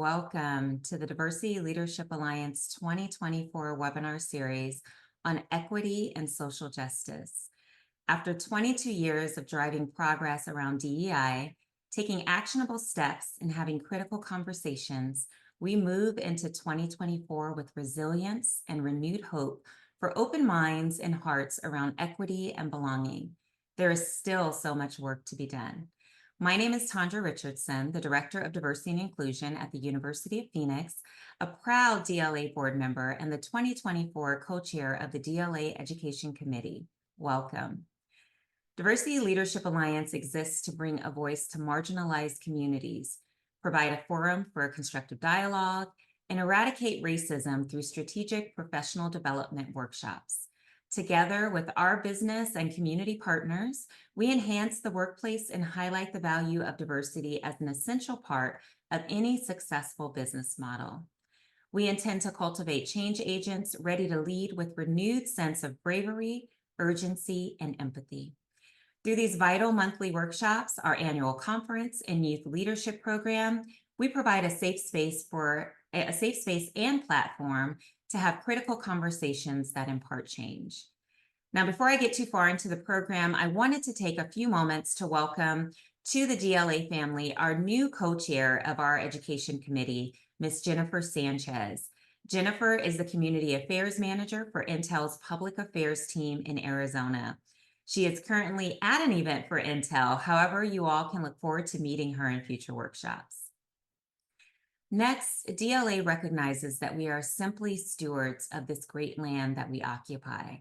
welcome to the Diversity Leadership Alliance 2024 webinar series on equity and social justice. After 22 years of driving progress around DEI, taking actionable steps and having critical conversations, we move into 2024 with resilience and renewed hope for open minds and hearts around equity and belonging. There is still so much work to be done. My name is Tondra Richardson, the Director of Diversity and Inclusion at the University of Phoenix, a proud DLA board member and the 2024 co-chair of the DLA Education Committee. Welcome. Diversity Leadership Alliance exists to bring a voice to marginalized communities, provide a forum for constructive dialogue, and eradicate racism through strategic professional development workshops. Together with our business and community partners, we enhance the workplace and highlight the value of diversity as an essential part of any successful business model. We intend to cultivate change agents ready to lead with renewed sense of bravery, urgency, and empathy. Through these vital monthly workshops, our annual conference and youth leadership program, we provide a safe space and platform to have critical conversations that impart change. Now, before I get too far into the program, I wanted to take a few moments to welcome to the DLA family our new co-chair of our education committee, Ms. Jennifer Sanchez. Jennifer is the Community Affairs Manager for Intel's Public Affairs team in Arizona. She is currently at an event for Intel. However, you all can look forward to meeting her in future workshops. Next, DLA recognizes that we are simply stewards of this great land that we occupy.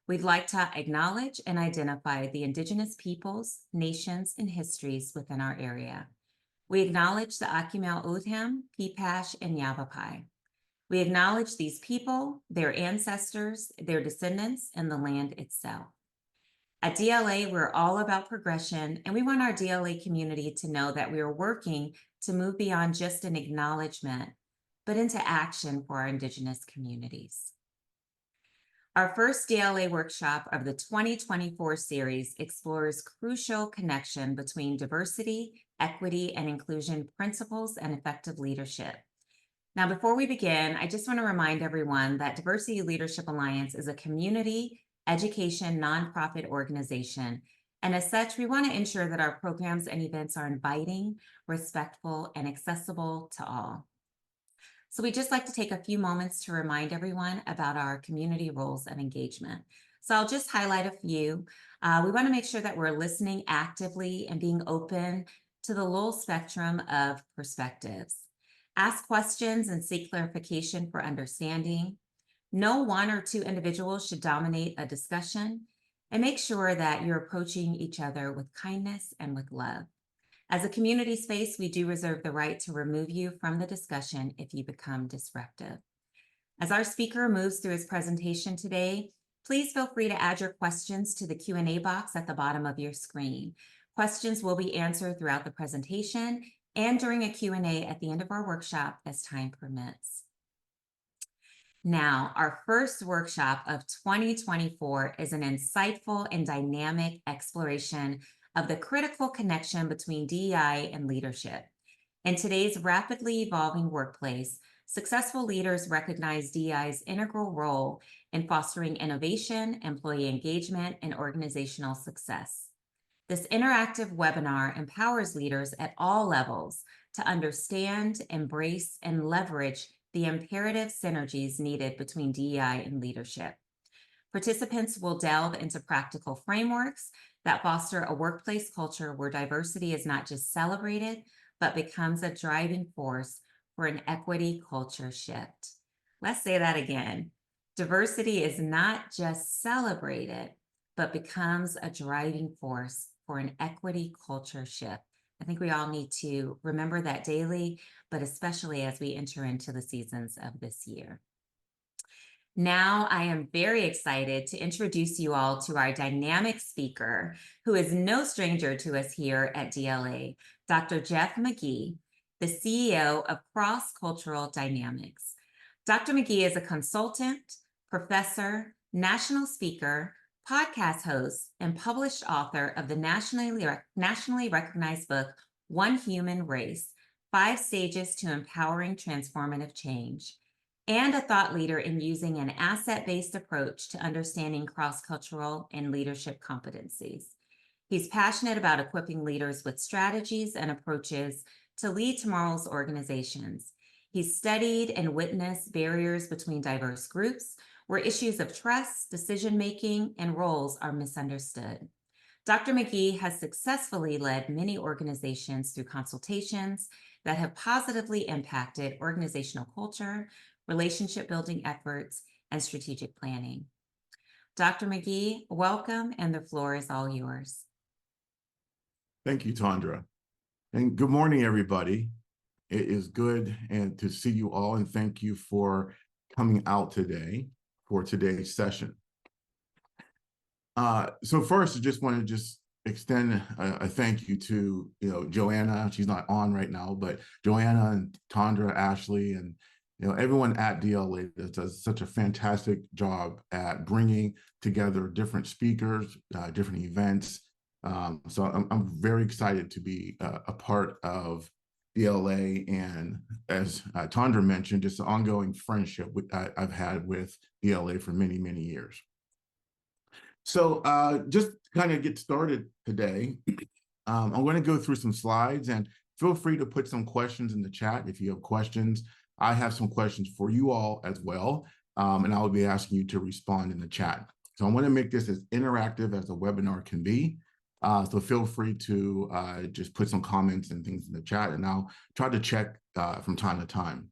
We'd like to acknowledge and identify the indigenous peoples, nations, and histories within our area. We acknowledge the Akimel O'odham, Peepash, and Yavapai. We acknowledge these people, their ancestors, their descendants, and the land itself. At DLA, we're all about progression, and we want our DLA community to know that we are working to move beyond just an acknowledgement, but into action for our Indigenous communities. Our first DLA workshop of the 2024 series explores crucial connection between diversity, equity, and inclusion principles and effective leadership. Now, before we begin, I just want to remind everyone that Diversity Leadership Alliance is a community education nonprofit organization. And as such, we want to ensure that our programs and events are inviting, respectful, and accessible to all. So we'd just like to take a few moments to remind everyone about our community roles of engagement. So I'll just highlight a few. We want to make sure that we're listening actively and being open to the full spectrum of perspectives. Ask questions and seek clarification for understanding. No one or two individuals should dominate a discussion, and make sure that you're approaching each other with kindness and with love. As a community space, we do reserve the right to remove you from the discussion if you become disruptive. As our speaker moves through his presentation today, please feel free to add your questions to the Q&A box at the bottom of your screen. Questions will be answered throughout the presentation and during a Q&A at the end of our workshop as time permits. Now, our first workshop of 2024 is an insightful and dynamic exploration of the critical connection between DEI and leadership. In today's rapidly evolving workplace, successful leaders recognize DEI's integral role in fostering innovation, employee engagement, and organizational success. This interactive webinar empowers leaders at all levels to understand, embrace, and leverage the imperative synergies needed between DEI and leadership. Participants will delve into practical frameworks that foster a workplace culture where diversity is not just celebrated, but becomes a driving force for an equity culture shift. Let's say that again. Diversity is not just celebrated, but becomes a driving force for an equity culture shift. I think we all need to remember that daily, but especially as we enter into the seasons of this year. Now, I am very excited to introduce you all to our dynamic speaker, who is no stranger to us here at DLA, Dr. Jeff McGee, the CEO of Cross-Cultural Dynamics. Dr. McGee is a consultant, professor, national speaker, podcast host, and published author of the nationally recognized book, One Human Race, 5 Stages to Empowering Transformative Change, and a thought leader in using an asset-based approach to understanding cross-cultural and leadership competencies. He's passionate about equipping leaders with strategies and approaches to lead tomorrow's organizations. He's studied and witnessed barriers between diverse groups where issues of trust, decision-making, and roles are misunderstood. Dr. McGee has successfully led many organizations through consultations that have positively impacted organizational culture, relationship building efforts, and strategic planning. Dr. McGee, welcome, and the floor is all yours. Thank you, Tondra. And good morning, everybody. It is good to see you all, and thank you for coming out today for today's session. So first, I just want to extend a thank you to Joanna. She's not on right now, but Joanna and Tondra, Ashley, and everyone at DLA does such a fantastic job at bringing together different speakers, different events. So I'm very excited to be a part of DLA, and as Tondra mentioned, just an ongoing friendship I've had with DLA for many, many years. So just kind of get started today, I'm going to go through some slides, and feel free to put some questions in the chat if you have questions. I have some questions for you all as well, and I will be asking you to respond in the chat. So I want to make this as interactive as a webinar can be. So feel free to just put some comments and things in the chat, and I'll try to check from time to time.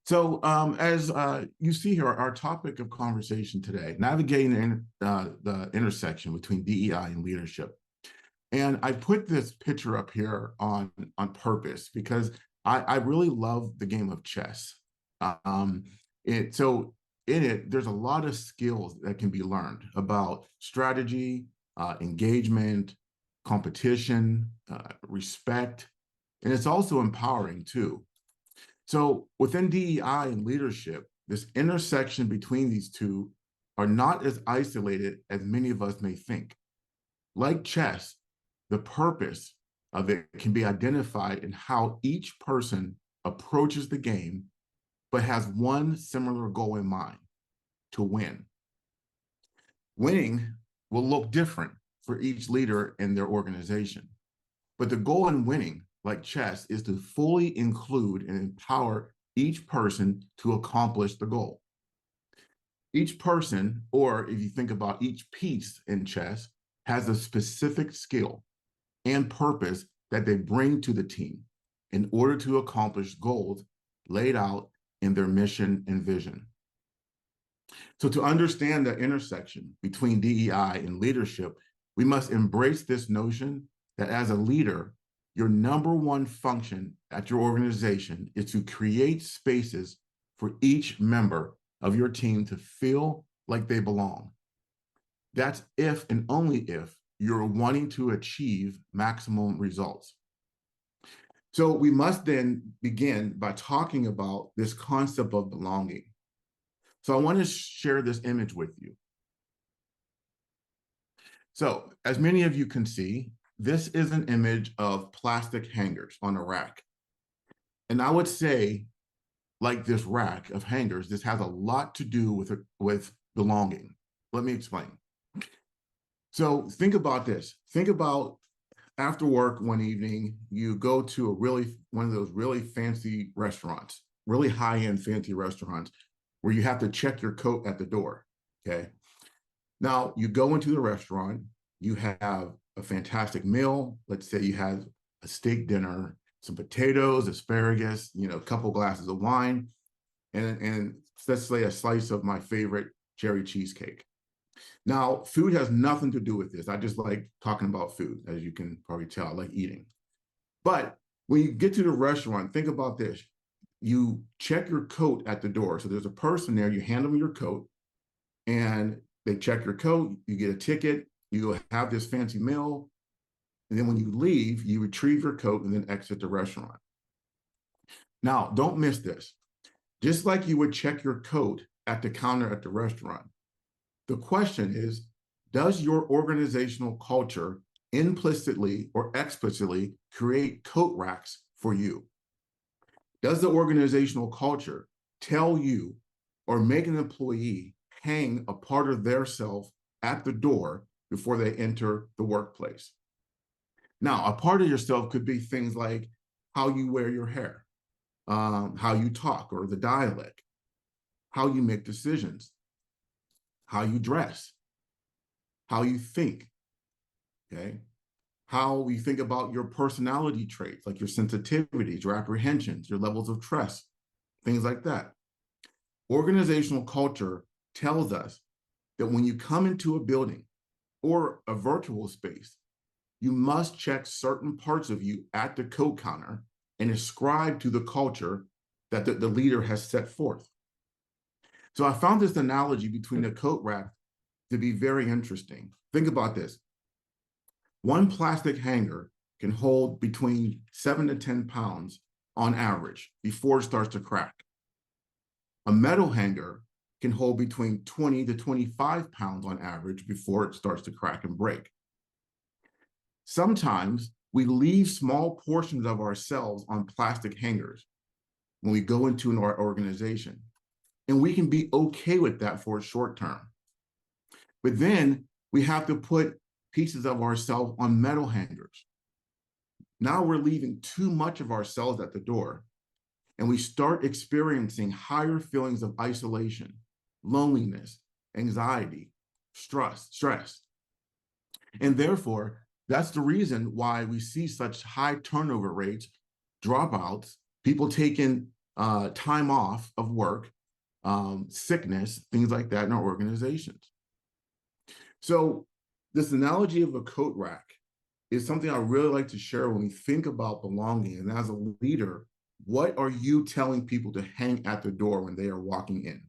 So as you see here, our topic of conversation today, navigating the intersection between DEI and leadership. And I put this picture up here on purpose because I really love the game of chess. So in it, there's a lot of skills that can be learned about strategy, engagement, competition, respect, and it's also empowering too. So within DEI and leadership, this intersection between these two are not as isolated as many of us may think. Like chess, the purpose of it can be identified in how each person approaches the game, but has one similar goal in mind: to win. Winning will look different for each leader in their organization, but the goal in winning, like chess, is to fully include and empower each person to accomplish the goal. Each person, or if you think about each piece in chess, has a specific skill and purpose that they bring to the team in order to accomplish goals laid out in their mission and vision. So to understand the intersection between DEI and leadership, we must embrace this notion that as a leader, your number one function at your organization is to create spaces for each member of your team to feel like they belong. That's if and only if you're wanting to achieve maximum results. So we must then begin by talking about this concept of belonging. So I want to share this image with you. So as many of you can see, this is an image of plastic hangers on a rack. And I would say, like this rack of hangers, this has a lot to do with belonging. Let me explain. So think about this. Think about after work one evening, you go to one of those really fancy restaurants, really high-end fancy restaurants, where you have to check your coat at the door, okay? Now, you go into the restaurant, you have a fantastic meal. Let's say you had a steak dinner, some potatoes, asparagus, a couple glasses of wine, and let's say a slice of my favorite cherry cheesecake. Now, food has nothing to do with this. I just like talking about food, as you can probably tell. I like eating. But when you get to the restaurant, think about this. You check your coat at the door. So there's a person there, you hand them your coat, and they check your coat, you get a ticket, you go have this fancy meal, and then when you leave, you retrieve your coat and then exit the restaurant. Now, don't miss this. Just like you would check your coat at the counter at the restaurant, the question is, does your organizational culture implicitly or explicitly create coat racks for you? Does the organizational culture tell you or make an employee hang a part of their self at the door before they enter the workplace? Now, a part of yourself could be things like how you wear your hair, how you talk or the dialect, how you make decisions, how you dress, how you think, okay? How you think about your personality traits, like your sensitivities, your apprehensions, your levels of trust, things like that. Organizational culture tells us that when you come into a building or a virtual space, you must check certain parts of you at the code counter and ascribe to the culture that the leader has set forth. So I found this analogy between the coat rack to be very interesting. Think about this. One plastic hanger can hold between 7 to 10 pounds on average before it starts to crack. A metal hanger can hold between 20 to 25 pounds on average before it starts to crack and break. Sometimes we leave small portions of ourselves on plastic hangers when we go into an organization, and we can be okay with that for a short term. But then we have to put pieces of ourselves on metal hangers. Now we're leaving too much of ourselves at the door, and we start experiencing higher feelings of isolation, loneliness, anxiety, stress. And therefore, that's the reason why we see such high turnover rates, dropouts, people taking time off of work, sickness, things like that in our organizations. So this analogy of a coat rack is something I really like to share when we think about belonging. And as a leader, what are you telling people to hang at the door when they are walking in?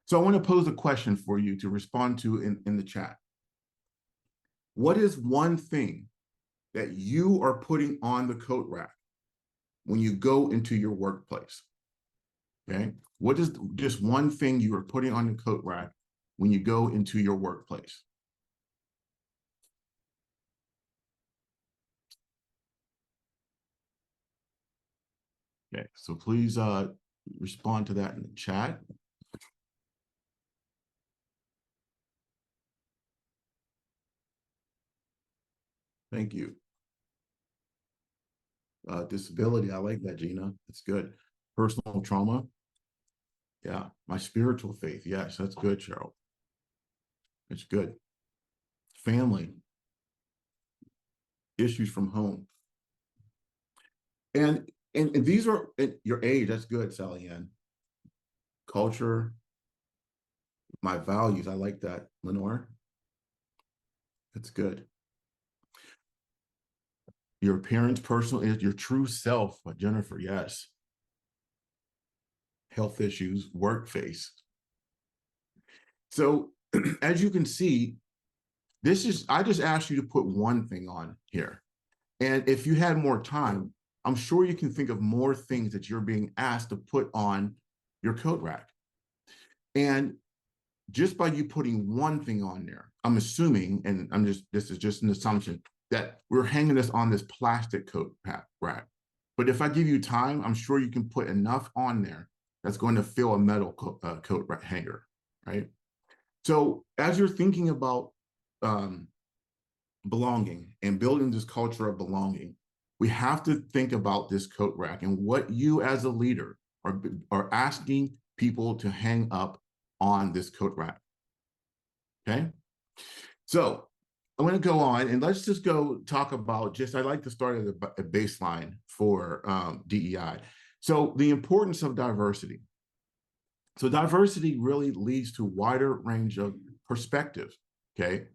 So I want to pose a question for you to respond to in the chat. What is one thing that you are putting on the coat rack when you go into your workplace? Okay. What is just one thing you are putting on the coat rack when you go into your workplace? Okay, so please respond to that in the chat. Thank you. Disability, I like that, Gina. It's good. Personal trauma. Yeah, my spiritual faith. Yes, that's good, Cheryl. It's good. Family. Issues from home. And these are your age. That's good, Sally Ann. Culture. My values. I like that, Lenore. That's good. Your appearance, personal, is your true self, Jennifer. Yes. Health issues, work face. So as you can see, I just asked you to put one thing on here. And if you had more time, I'm sure you can think of more things that you're being asked to put on your coat rack. And just by you putting one thing on there, I'm assuming, and this is just an assumption, that we're hanging this on this plastic coat rack. But if I give you time, I'm sure you can put enough on there that's going to fill a metal coat hanger, right? So as you're thinking about belonging and building this culture of belonging, we have to think about this coat rack and what you as a leader are asking people to hang up on this coat rack. Okay, so I'm going to go on and let's just go talk about I like to start at a baseline for DEI. So the importance of diversity. So diversity really leads to a wider range of perspectives, okay?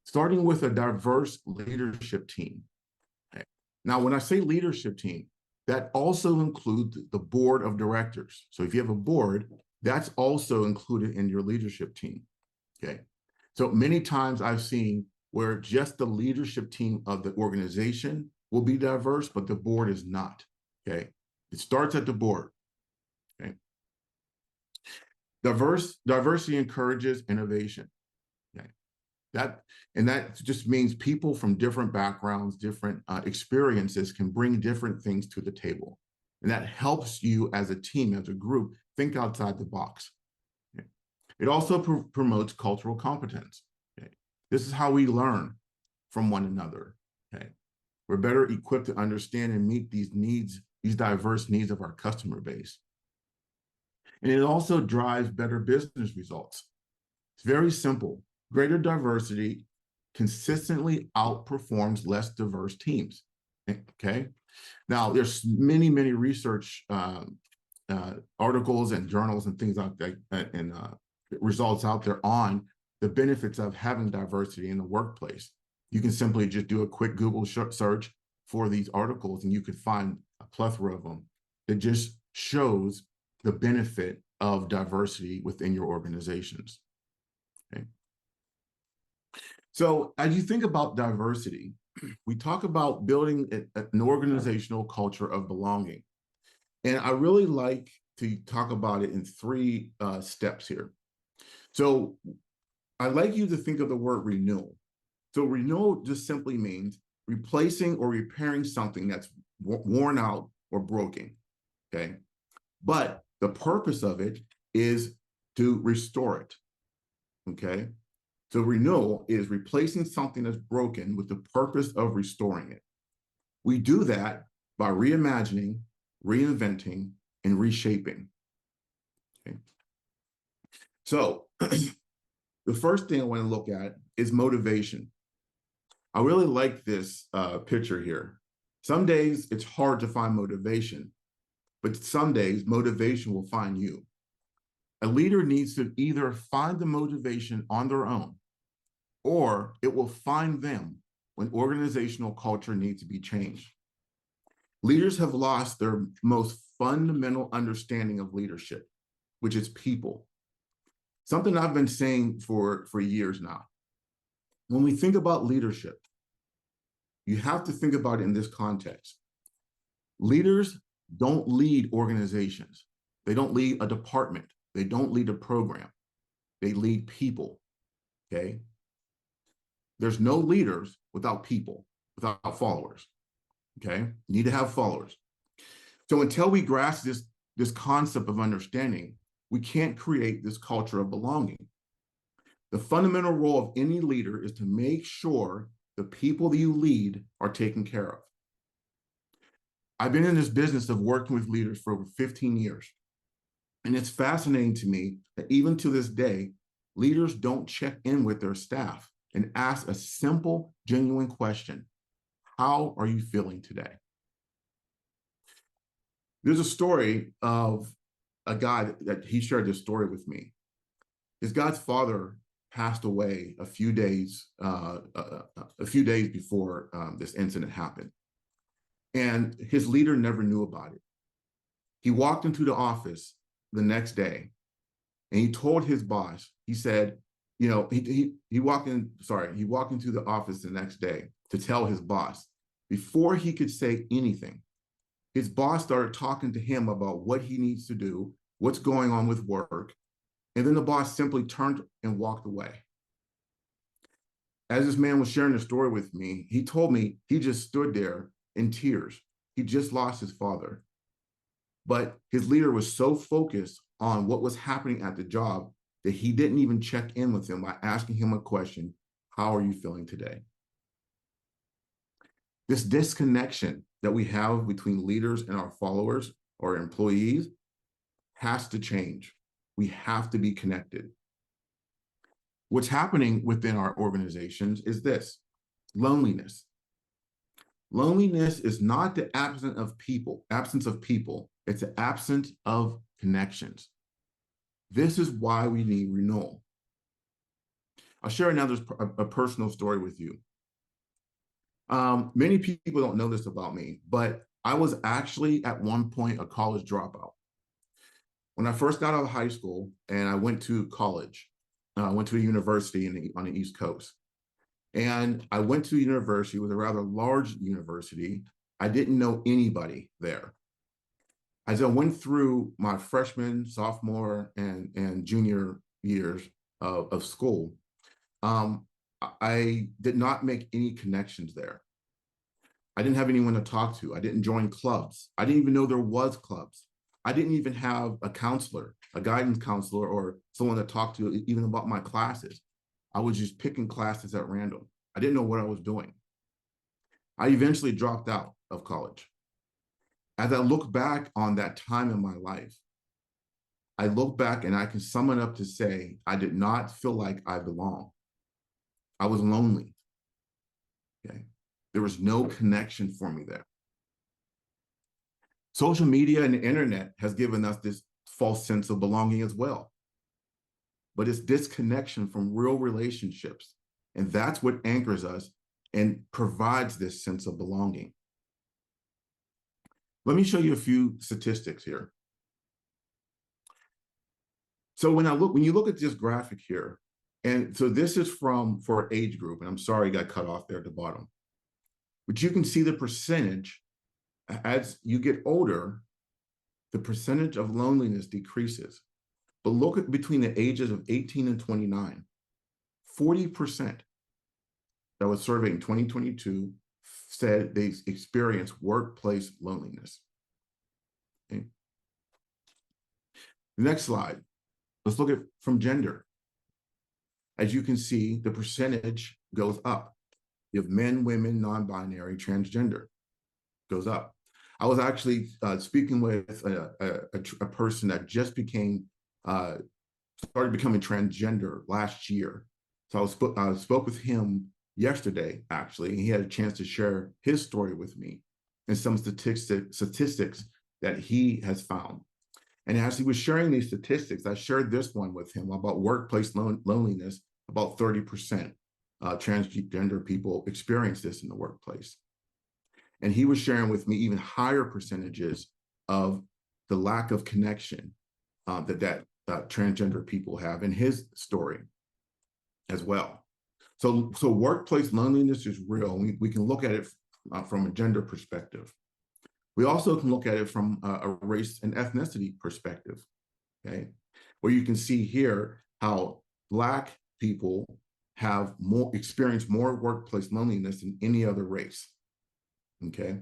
Starting with a diverse leadership team. Okay? Now, when I say leadership team, that also includes the board of directors. So if you have a board, that's also included in your leadership team, okay? So many times I've seen where just the leadership team of the organization will be diverse, but the board is not, okay? It starts at the board, okay? Diversity encourages innovation, okay? That just means people from different backgrounds, different experiences can bring different things to the table. And that helps you as a team, as a group, think outside the box. Okay. It also promotes cultural competence. Okay. This is how we learn from one another. Okay. We're better equipped to understand and meet these needs, these diverse needs of our customer base. And it also drives better business results. It's very simple. Greater diversity consistently outperforms less diverse teams. Okay. Now, there's many, many research articles and journals and things like that, and results out there on the benefits of having diversity in the workplace. You can simply just do a quick Google search for these articles, and you could find a plethora of them that just shows the benefit of diversity within your organizations. Okay. So as you think about diversity, we talk about building an organizational culture of belonging. And I really like to talk about it in three steps here. So I'd like you to think of the word renewal. So renewal just simply means replacing or repairing something that's worn out or broken, okay? But the purpose of it is to restore it, okay? So renewal is replacing something that's broken with the purpose of restoring it. We do that by reimagining, reinventing, and reshaping. Okay. So the first thing I want to look at is motivation. I really like this picture here. Some days it's hard to find motivation, but some days motivation will find you. A leader needs to either find the motivation on their own, or it will find them when organizational culture needs to be changed. Leaders have lost their most fundamental understanding of leadership, which is people. Something I've been saying for years now. When we think about leadership, you have to think about it in this context. Leaders don't lead organizations. They don't lead a department. They don't lead a program. They lead people, okay? There's no leaders without people, without followers, okay? You need to have followers. So until we grasp this concept of understanding, we can't create this culture of belonging. The fundamental role of any leader is to make sure the people that you lead are taken care of. I've been in this business of working with leaders for over 15 years. And it's fascinating to me that even to this day, leaders don't check in with their staff and ask a simple, genuine question. How are you feeling today? There's a story of a guy that he shared this story with me. His guy's father passed away a few days before this incident happened. And his leader never knew about it. He walked into the office the next day and he told his boss, he said, you know, he walked into the office the next day to tell his boss. Before he could say anything, his boss started talking to him about what he needs to do, what's going on with work. And then the boss simply turned and walked away. As this man was sharing the story with me, he told me he just stood there in tears. He just lost his father. But his leader was so focused on what was happening at the job that he didn't even check in with him by asking him a question, how are you feeling today? This disconnection that we have between leaders and our followers or employees has to change. We have to be connected. What's happening within our organizations is this: loneliness. Loneliness is not the absence of people, it's the absence of connections. This is why we need renewal. I'll share another personal story with you. Many people don't know this about me, but I was actually at one point a college dropout. When I first got out of high school and I went to college, I went to a university on the East Coast. And I went to a university, it was a rather large university. I didn't know anybody there. As I went through my freshman, sophomore, and junior years of school, I did not make any connections there. I didn't have anyone to talk to. I didn't join clubs. I didn't even know there was clubs. I didn't even have a counselor, a guidance counselor, or someone to talk to even about my classes. I was just picking classes at random. I didn't know what I was doing. I eventually dropped out of college. As I look back on that time in my life, I look back and I can sum it up to say, I did not feel like I belonged. I was lonely. Okay. There was no connection for me there. Social media and the internet has given us this false sense of belonging as well. But it's disconnection from real relationships. And that's what anchors us and provides this sense of belonging. Let me show you a few statistics here. So when you look at this graphic here, and so this is for age group, and I'm sorry I got cut off there at the bottom. But you can see the percentage as you get older, the percentage of loneliness decreases. But look at between the ages of 18 and 29, 40% that was surveyed in 2022 said they experienced workplace loneliness. Okay. The next slide, let's look at from gender. As you can see, the percentage goes up. You have men, women, non-binary, transgender goes up. I was actually speaking with a person that just started becoming transgender last year. So I spoke with him yesterday, actually, and he had a chance to share his story with me and some statistics that he has found. And as he was sharing these statistics, I shared this one with him about workplace loneliness. About 30% transgender people experience this in the workplace. And he was sharing with me even higher percentages of the lack of connection that transgender people have in his story as well. So workplace loneliness is real. We can look at it from a gender perspective. We also can look at it from a race and ethnicity perspective, okay? Where you can see here how Black people have experienced more workplace loneliness than any other race, okay?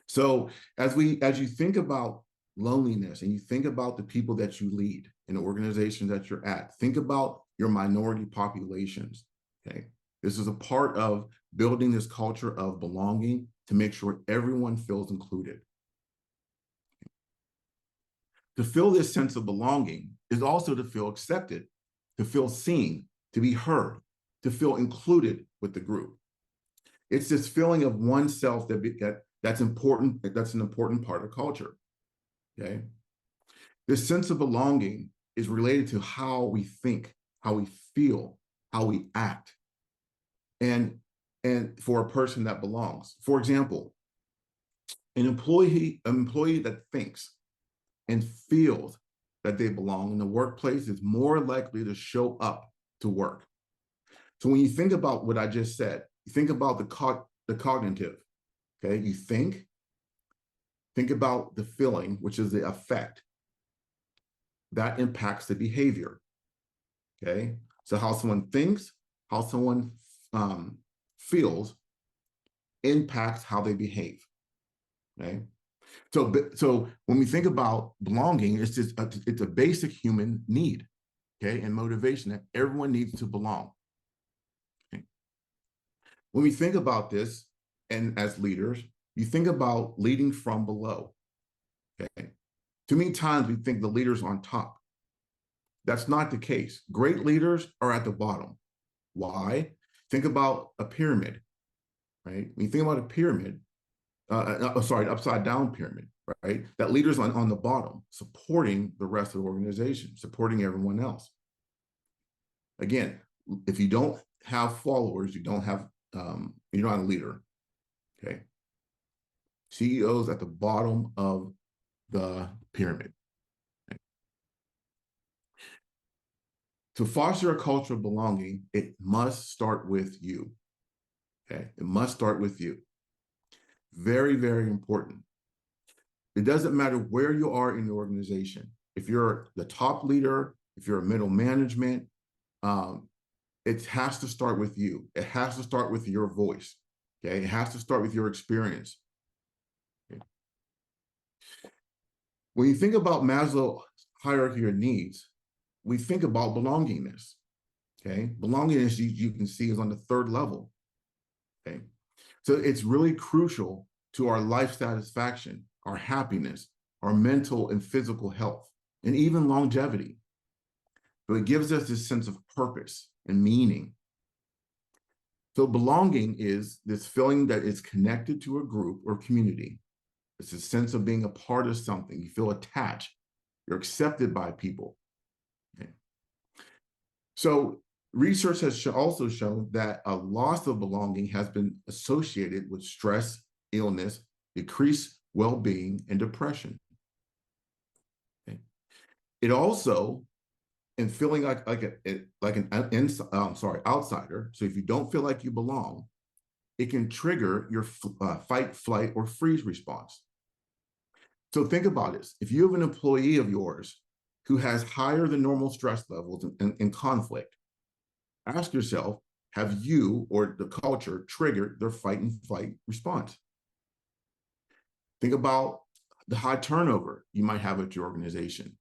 So as you think about loneliness and you think about the people that you lead in the organizations that you're at, think about your minority populations, okay? This is a part of building this culture of belonging to make sure everyone feels included. To feel this sense of belonging is also to feel accepted, to feel seen, to be heard, to feel included with the group. It's this feeling of oneself that's important, that's an important part of culture, okay? This sense of belonging is related to how we think, how we feel, how we act, and for a person that belongs. For example, an employee that thinks and feels that they belong in the workplace is more likely to show up to work. So when you think about what I just said, you think about the cognitive, okay? You think about the feeling, which is the affect. That impacts the behavior, okay? So how someone thinks, how someone feels impacts how they behave, okay? So when we think about belonging, it's a basic human need, okay, and motivation that everyone needs to belong. Okay? When we think about this, and as leaders, you think about leading from below, okay? Too many times we think the leader's on top. That's not the case. Great leaders are at the bottom. Why? Think about a pyramid, right? When you think about a pyramid, upside down pyramid, right? That leader's on the bottom, supporting the rest of the organization, supporting everyone else. Again, if you don't have followers, you don't have, you're not a leader, okay? CEOs at the bottom of the pyramid. Okay? To foster a culture of belonging, it must start with you, okay? It must start with you. Very, very important. It doesn't matter where you are in the organization. If you're the top leader, if you're a middle management, It has to start with you. It has to start with your voice. Okay. It has to start with your experience. Okay. When you think about Maslow's hierarchy of needs, we think about belongingness. Okay. Belongingness, you can see, is on the third level. Okay. So it's really crucial to our life satisfaction, our happiness, our mental and physical health, and even longevity. So it gives us this sense of purpose and meaning. So belonging is this feeling that it's connected to a group or community. It's a sense of being a part of something. You feel attached. You're accepted by people. Okay. So research has also shown that a loss of belonging has been associated with stress, illness, decreased well-being, and depression. Okay. It also, and feeling like an outsider. So if you don't feel like you belong, it can trigger your fight, flight, or freeze response. So think about this. If you have an employee of yours who has higher than normal stress levels and conflict, ask yourself, have you or the culture triggered their fight and flight response? Think about the high turnover you might have at your organization.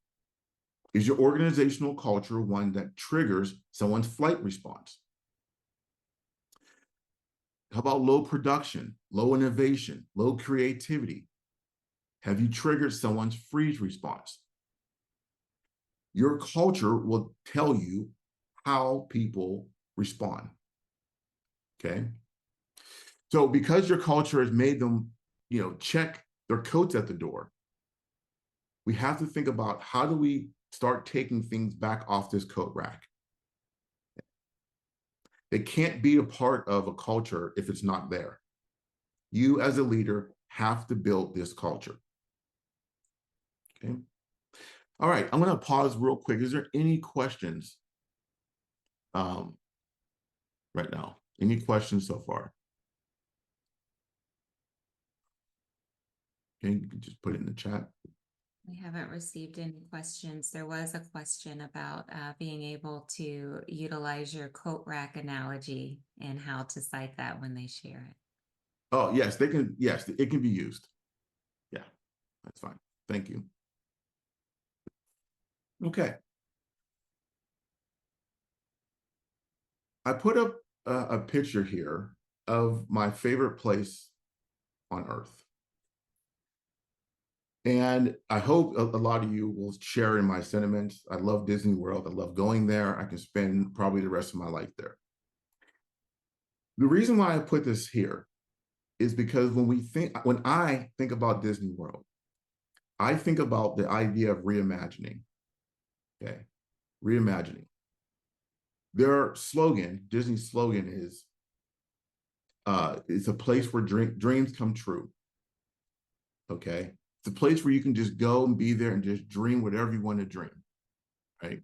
Is your organizational culture one that triggers someone's flight response? How about low production, low innovation, low creativity? Have you triggered someone's freeze response? Your culture will tell you how people respond. Okay. So because your culture has made them, check their coats at the door, we have to think about how do we start taking things back off this coat rack. They can't be a part of a culture if it's not there. You as a leader have to build this culture. Okay. All right, I'm going to pause real quick. Is there any questions right now? Any questions so far? Okay, you can just put it in the chat. We haven't received any questions. There was a question about being able to utilize your coat rack analogy and how to cite that when they share it. Oh, yes, they can. Yes, it can be used. Yeah, that's fine. Thank you. Okay. I put up a picture here of my favorite place on earth. And I hope a lot of you will share in my sentiments. I love Disney World. I love going there. I can spend probably the rest of my life there. The reason why I put this here is because when I think about Disney World, I think about the idea of reimagining. Okay, reimagining. Their slogan, Disney's slogan is, it's a place where dreams come true. Okay, it's a place where you can just go and be there and just dream whatever you want to dream, right?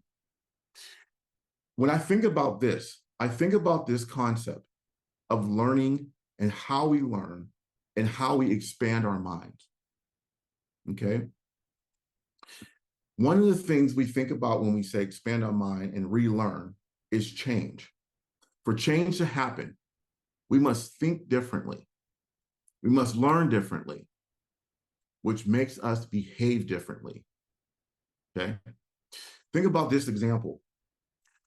When I think about this, I think about this concept of learning and how we learn and how we expand our minds. Okay. One of the things we think about when we say expand our mind and relearn is change. For change to happen, we must think differently. We must learn differently, which makes us behave differently. Okay. Think about this example.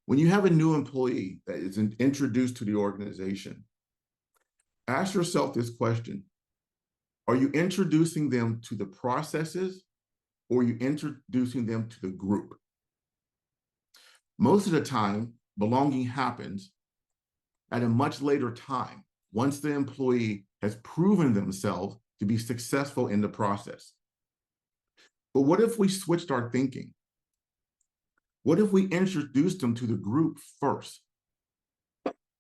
When you have a new employee that is introduced to the organization, ask yourself this question. Are you introducing them to the processes, or are you introducing them to the group? Most of the time, belonging happens at a much later time, once the employee has proven themselves to be successful in the process. But what if we switched our thinking? What if we introduced them to the group first?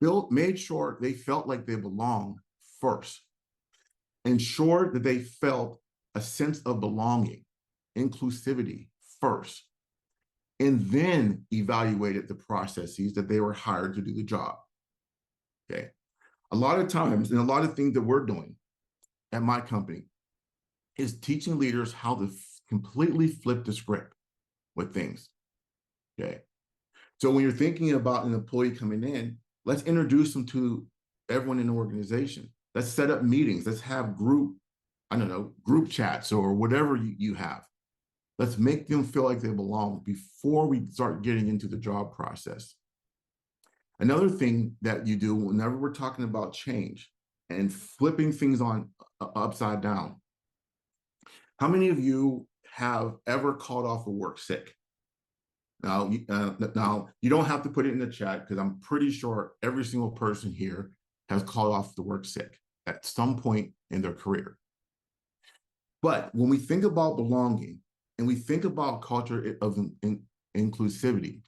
Made sure they felt like they belonged first. Ensured that they felt a sense of belonging, inclusivity first, and then evaluated the processes that they were hired to do the job. Okay. A lot of times, and a lot of things that we're doing at my company is teaching leaders how to completely flip the script with things. Okay. So when you're thinking about an employee coming in, let's introduce them to everyone in the organization. Let's set up meetings. Let's have group chats or whatever you have. Let's make them feel like they belong before we start getting into the job process. Another thing that you do whenever we're talking about change and flipping things on upside down. How many of you have ever called off of work sick? Now you don't have to put it in the chat because I'm pretty sure every single person here has called off the work sick at some point in their career. But when we think about belonging and we think about culture of inclusivity,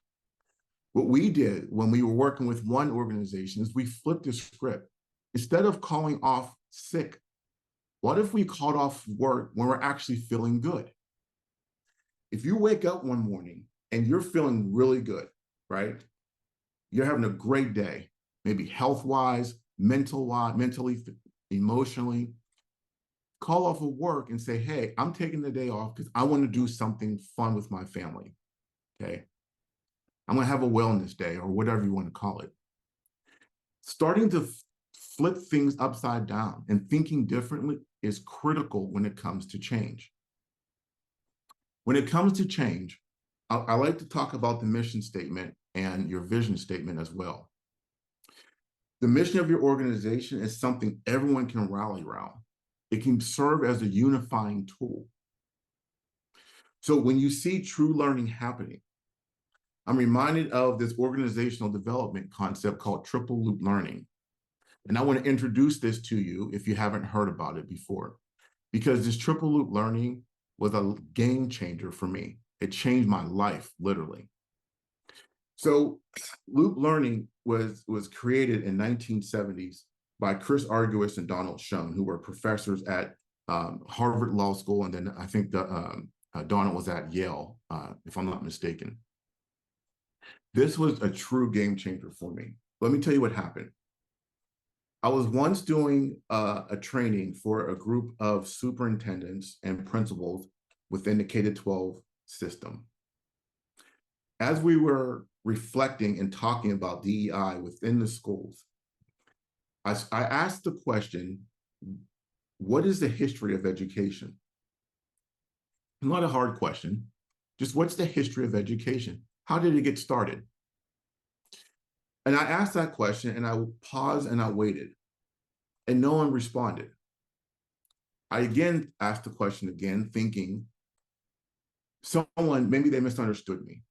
what we did when we were working with one organization is we flipped the script. Instead of calling off sick, what if we called off work when we're actually feeling good? If you wake up one morning and you're feeling really good, right? You're having a great day, maybe health-wise, mentally, emotionally. Call off of work and say, hey, I'm taking the day off because I want to do something fun with my family, okay? I'm going to have a wellness day or whatever you want to call it. Starting to flip things upside down and thinking differently is critical when it comes to change. When it comes to change, I like to talk about the mission statement and your vision statement as well. The mission of your organization is something everyone can rally around. It can serve as a unifying tool. So when you see true learning happening, I'm reminded of this organizational development concept called triple loop learning. And I want to introduce this to you if you haven't heard about it before, because this triple loop learning was a game changer for me. It changed my life, literally. So loop learning was created in 1970s by Chris Arguis and Donald Schoen, who were professors at Harvard Law School. And then I think Donald was at Yale, if I'm not mistaken. This was a true game changer for me. Let me tell you what happened. I was once doing a training for a group of superintendents and principals within the K-12 system. As we were reflecting and talking about DEI within the schools, I asked the question, what is the history of education? Not a hard question, just what's the history of education? How did it get started? And I asked that question and I paused and I waited and no one responded. I again asked the question again, thinking someone, maybe they misunderstood me.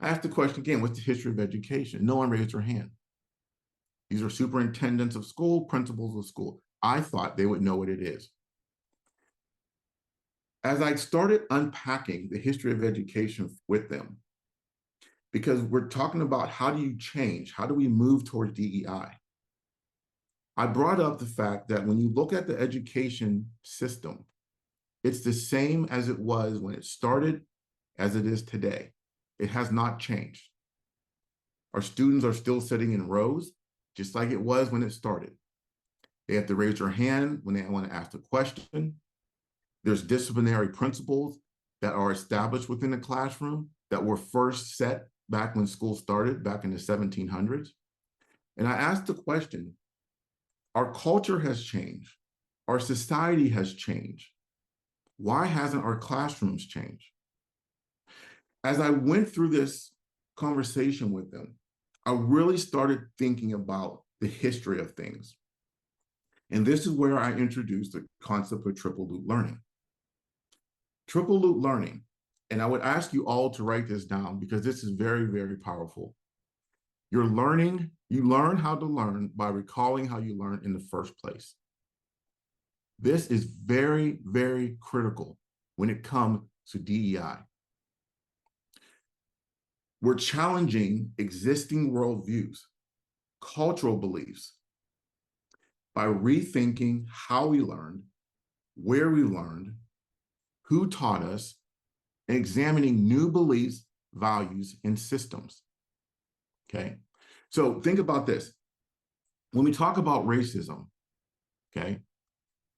I asked the question again, what's the history of education? No one raised their hand. These are superintendents of school, principals of school. I thought they would know what it is. As I started unpacking the history of education with them, because we're talking about how do you change? How do we move towards DEI? I brought up the fact that when you look at the education system, it's the same as it was when it started as it is today. It has not changed. Our students are still sitting in rows, just like it was when it started. They have to raise their hand when they want to ask a question. There's disciplinary principles that are established within the classroom that were first set back when school started, back in the 1700s. And I asked the question, our culture has changed. Our society has changed. Why hasn't our classrooms changed? As I went through this conversation with them, I really started thinking about the history of things. And this is where I introduced the concept of triple loop learning. Triple loop learning, and I would ask you all to write this down because this is very, very powerful. You learn how to learn by recalling how you learned in the first place. This is very, very critical when it comes to DEI. We're challenging existing worldviews, cultural beliefs, by rethinking how we learned, where we learned, who taught us, and examining new beliefs, values, and systems. Okay, so think about this. When we talk about racism, okay,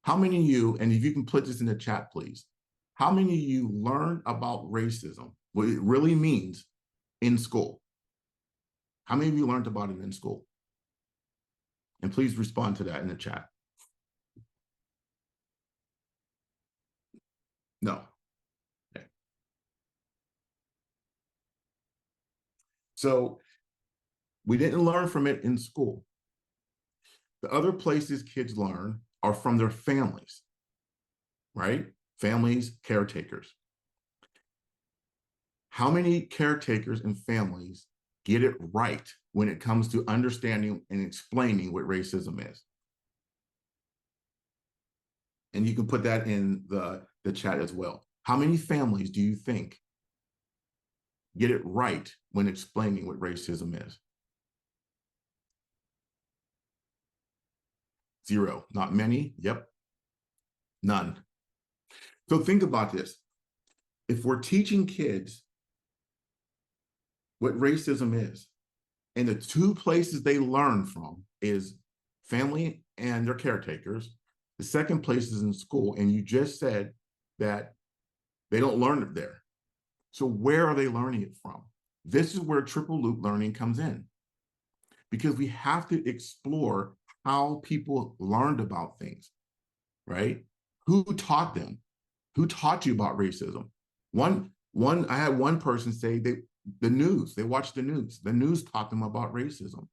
how many of you, and if you can put this in the chat, please, how many of you learned about racism, what it really means in school? How many of you learned about it in school? And please respond to that in the chat. No. Okay. So we didn't learn from it in school. The other places kids learn are from their families, right? Families, caretakers. How many caretakers and families get it right when it comes to understanding and explaining what racism is? And you can put that in the chat as well. How many families do you think get it right when explaining what racism is? Zero. Not many? Yep. None. So think about this. If we're teaching kids what racism is, and the two places they learn from is family and their caretakers, the second place is in school, and you just said that they don't learn it there. So where are they learning it from? This is where triple loop learning comes in, because we have to explore how people learned about things, right? Who taught them? Who taught you about racism? I had one person say the news, they watched the news. The news taught them about racism.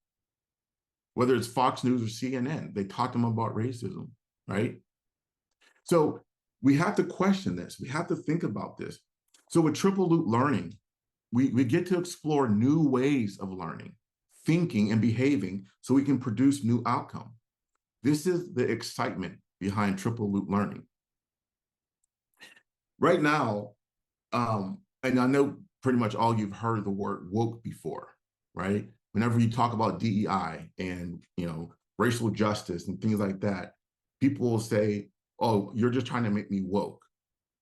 Whether it's Fox News or CNN, they taught them about racism, right? So we have to question this. We have to think about this. So with triple loop learning, we get to explore new ways of learning, thinking, and behaving so we can produce new outcome. This is the excitement behind triple loop learning. Right now, and I know pretty much all you've heard the word woke before, right? Whenever you talk about DEI and racial justice and things like that, people will say, "Oh, you're just trying to make me woke."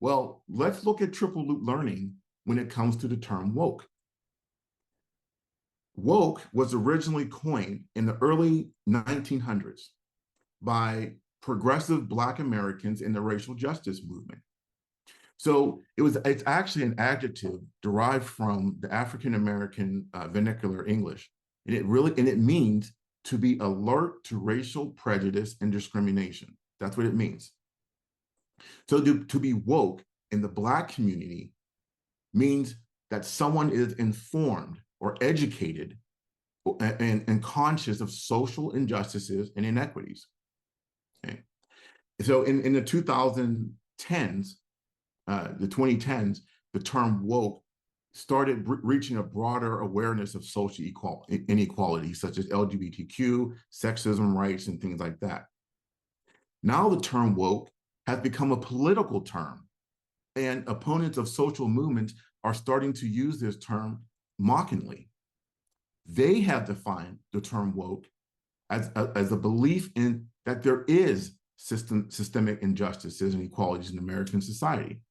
Well, let's look at triple loop learning when it comes to the term woke. Woke was originally coined in the early 1900s by progressive Black Americans in the racial justice movement. So it's actually an adjective derived from the African American vernacular English, and it means to be alert to racial prejudice and discrimination. That's what it means. So to be woke in the Black community means that someone is informed or educated and conscious of social injustices and inequities. Okay. So in the 2010s, the 2010s, the term woke started reaching a broader awareness of social inequality, such as LGBTQ, sexism rights, and things like that. Now the term woke has become a political term, and opponents of social movements are starting to use this term mockingly. They have defined the term woke as a belief in that there is systemic injustices and inequalities in American society.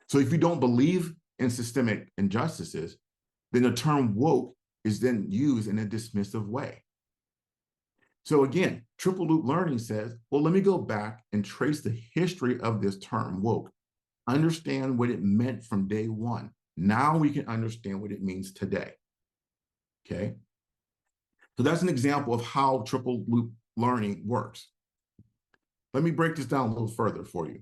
So if you don't believe in systemic injustices, then the term woke is then used in a dismissive way. So again, triple loop learning says, well, let me go back and trace the history of this term woke, understand what it meant from day one. Now we can understand what it means today. Okay. So that's an example of how triple loop learning works. Let me break this down a little further for you.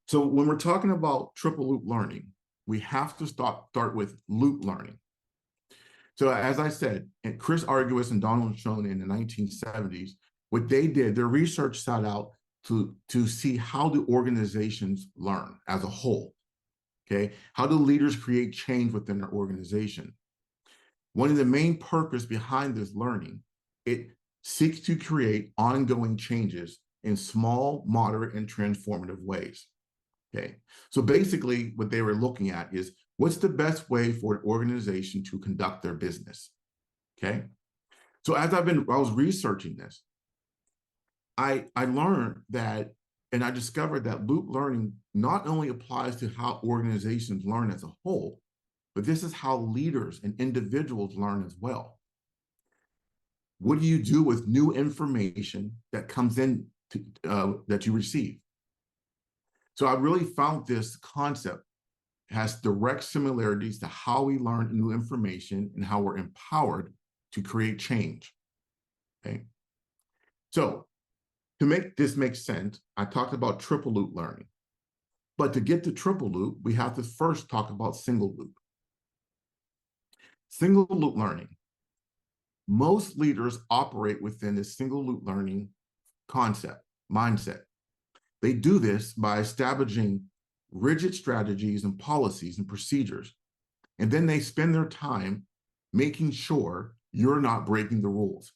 So when we're talking about triple loop learning, we have to start with loop learning. So as I said, and Chris Arguis and Donald Schoen in the 1970s, what they did, their research set out to see how do organizations learn as a whole, okay? How do leaders create change within their organization? One of the main purpose behind this learning, it seeks to create ongoing changes in small, moderate, and transformative ways. Okay, so basically what they were looking at is what's the best way for an organization to conduct their business. Okay, so as I was researching this, I learned that, and I discovered that loop learning not only applies to how organizations learn as a whole, but this is how leaders and individuals learn as well. What do you do with new information that comes in that you receive? So I really found this concept has direct similarities to how we learn new information and how we're empowered to create change. Okay. So to make this make sense, I talked about triple loop learning. But to get to triple loop, we have to first talk about single loop. Single loop learning. Most leaders operate within this single loop learning concept, mindset. They do this by establishing rigid strategies and policies and procedures. And then they spend their time making sure you're not breaking the rules.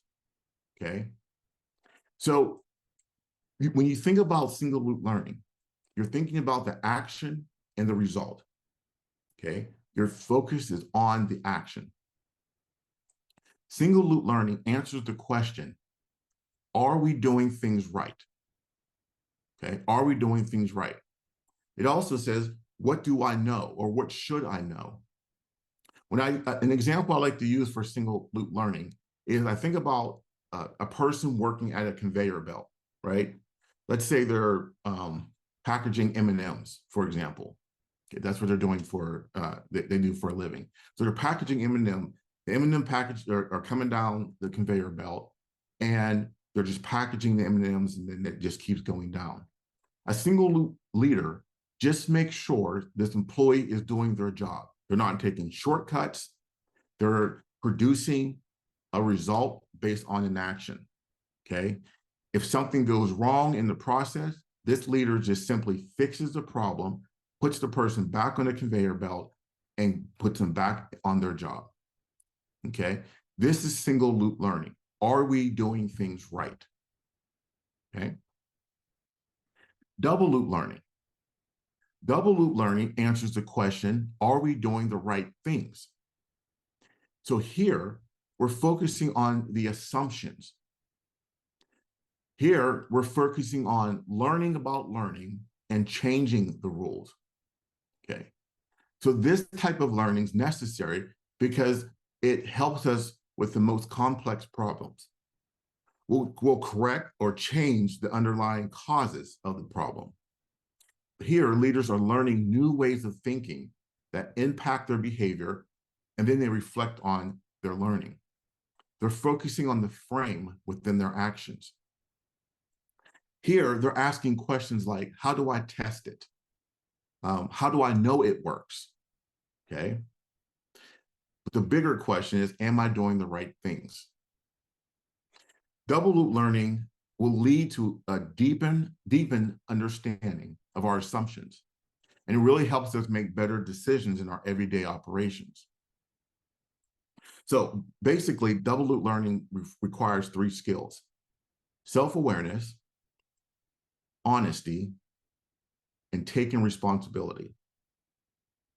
Okay. So when you think about single loop learning, you're thinking about the action and the result. Okay. Your focus is on the action. Single loop learning answers the question, are we doing things right? Okay. Are we doing things right? It also says, what do I know, or what should I know? An example I like to use for single loop learning is I think about a person working at a conveyor belt, right? Let's say they're packaging M&Ms, for example. Okay, that's what they're doing for, they do for a living. So they're packaging M&M. The M&M package are coming down the conveyor belt, and they're just packaging the M&Ms, and then it just keeps going down. A single loop leader just makes sure this employee is doing their job. They're not taking shortcuts. They're producing a result based on an action, okay? If something goes wrong in the process, this leader just simply fixes the problem, puts the person back on the conveyor belt, and puts them back on their job, okay? This is single loop learning. Are we doing things right? Okay. Double loop learning. Double loop learning answers the question, are we doing the right things? So here, we're focusing on the assumptions. Here, we're focusing on learning about learning and changing the rules. Okay. So this type of learning is necessary because it helps us with the most complex problems. We'll correct or change the underlying causes of the problem. Here, leaders are learning new ways of thinking that impact their behavior, and then they reflect on their learning. They're focusing on the frame within their actions. Here, they're asking questions like, how do I test it? How do I know it works? Okay. But the bigger question is, am I doing the right things? Double loop learning will lead to a deepened understanding of our assumptions. And it really helps us make better decisions in our everyday operations. So basically, double loop learning requires 3 skills: self-awareness, honesty, and taking responsibility.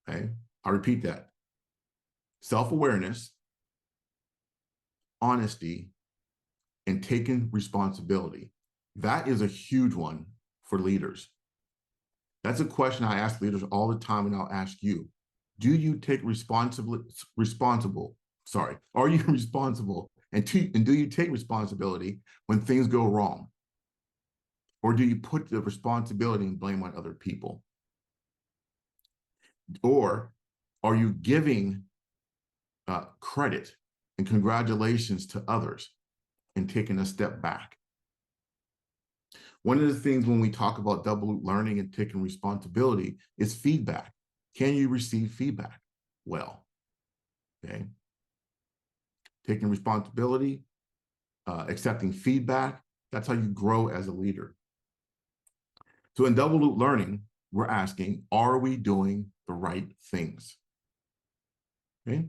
Okay, I'll repeat that. Self-awareness, honesty, and taking responsibility. That is a huge one for leaders. That's a question I ask leaders all the time, and I'll ask you. Do you take are you responsible, and do you take responsibility when things go wrong? Or do you put the responsibility and blame on other people? Or are you giving credit and congratulations to others and taking a step back? One of the things when we talk about double loop learning and taking responsibility is feedback. Can you receive feedback well? Okay. Taking responsibility, accepting feedback, that's how you grow as a leader. So in double loop learning, we're asking, are we doing the right things? Okay.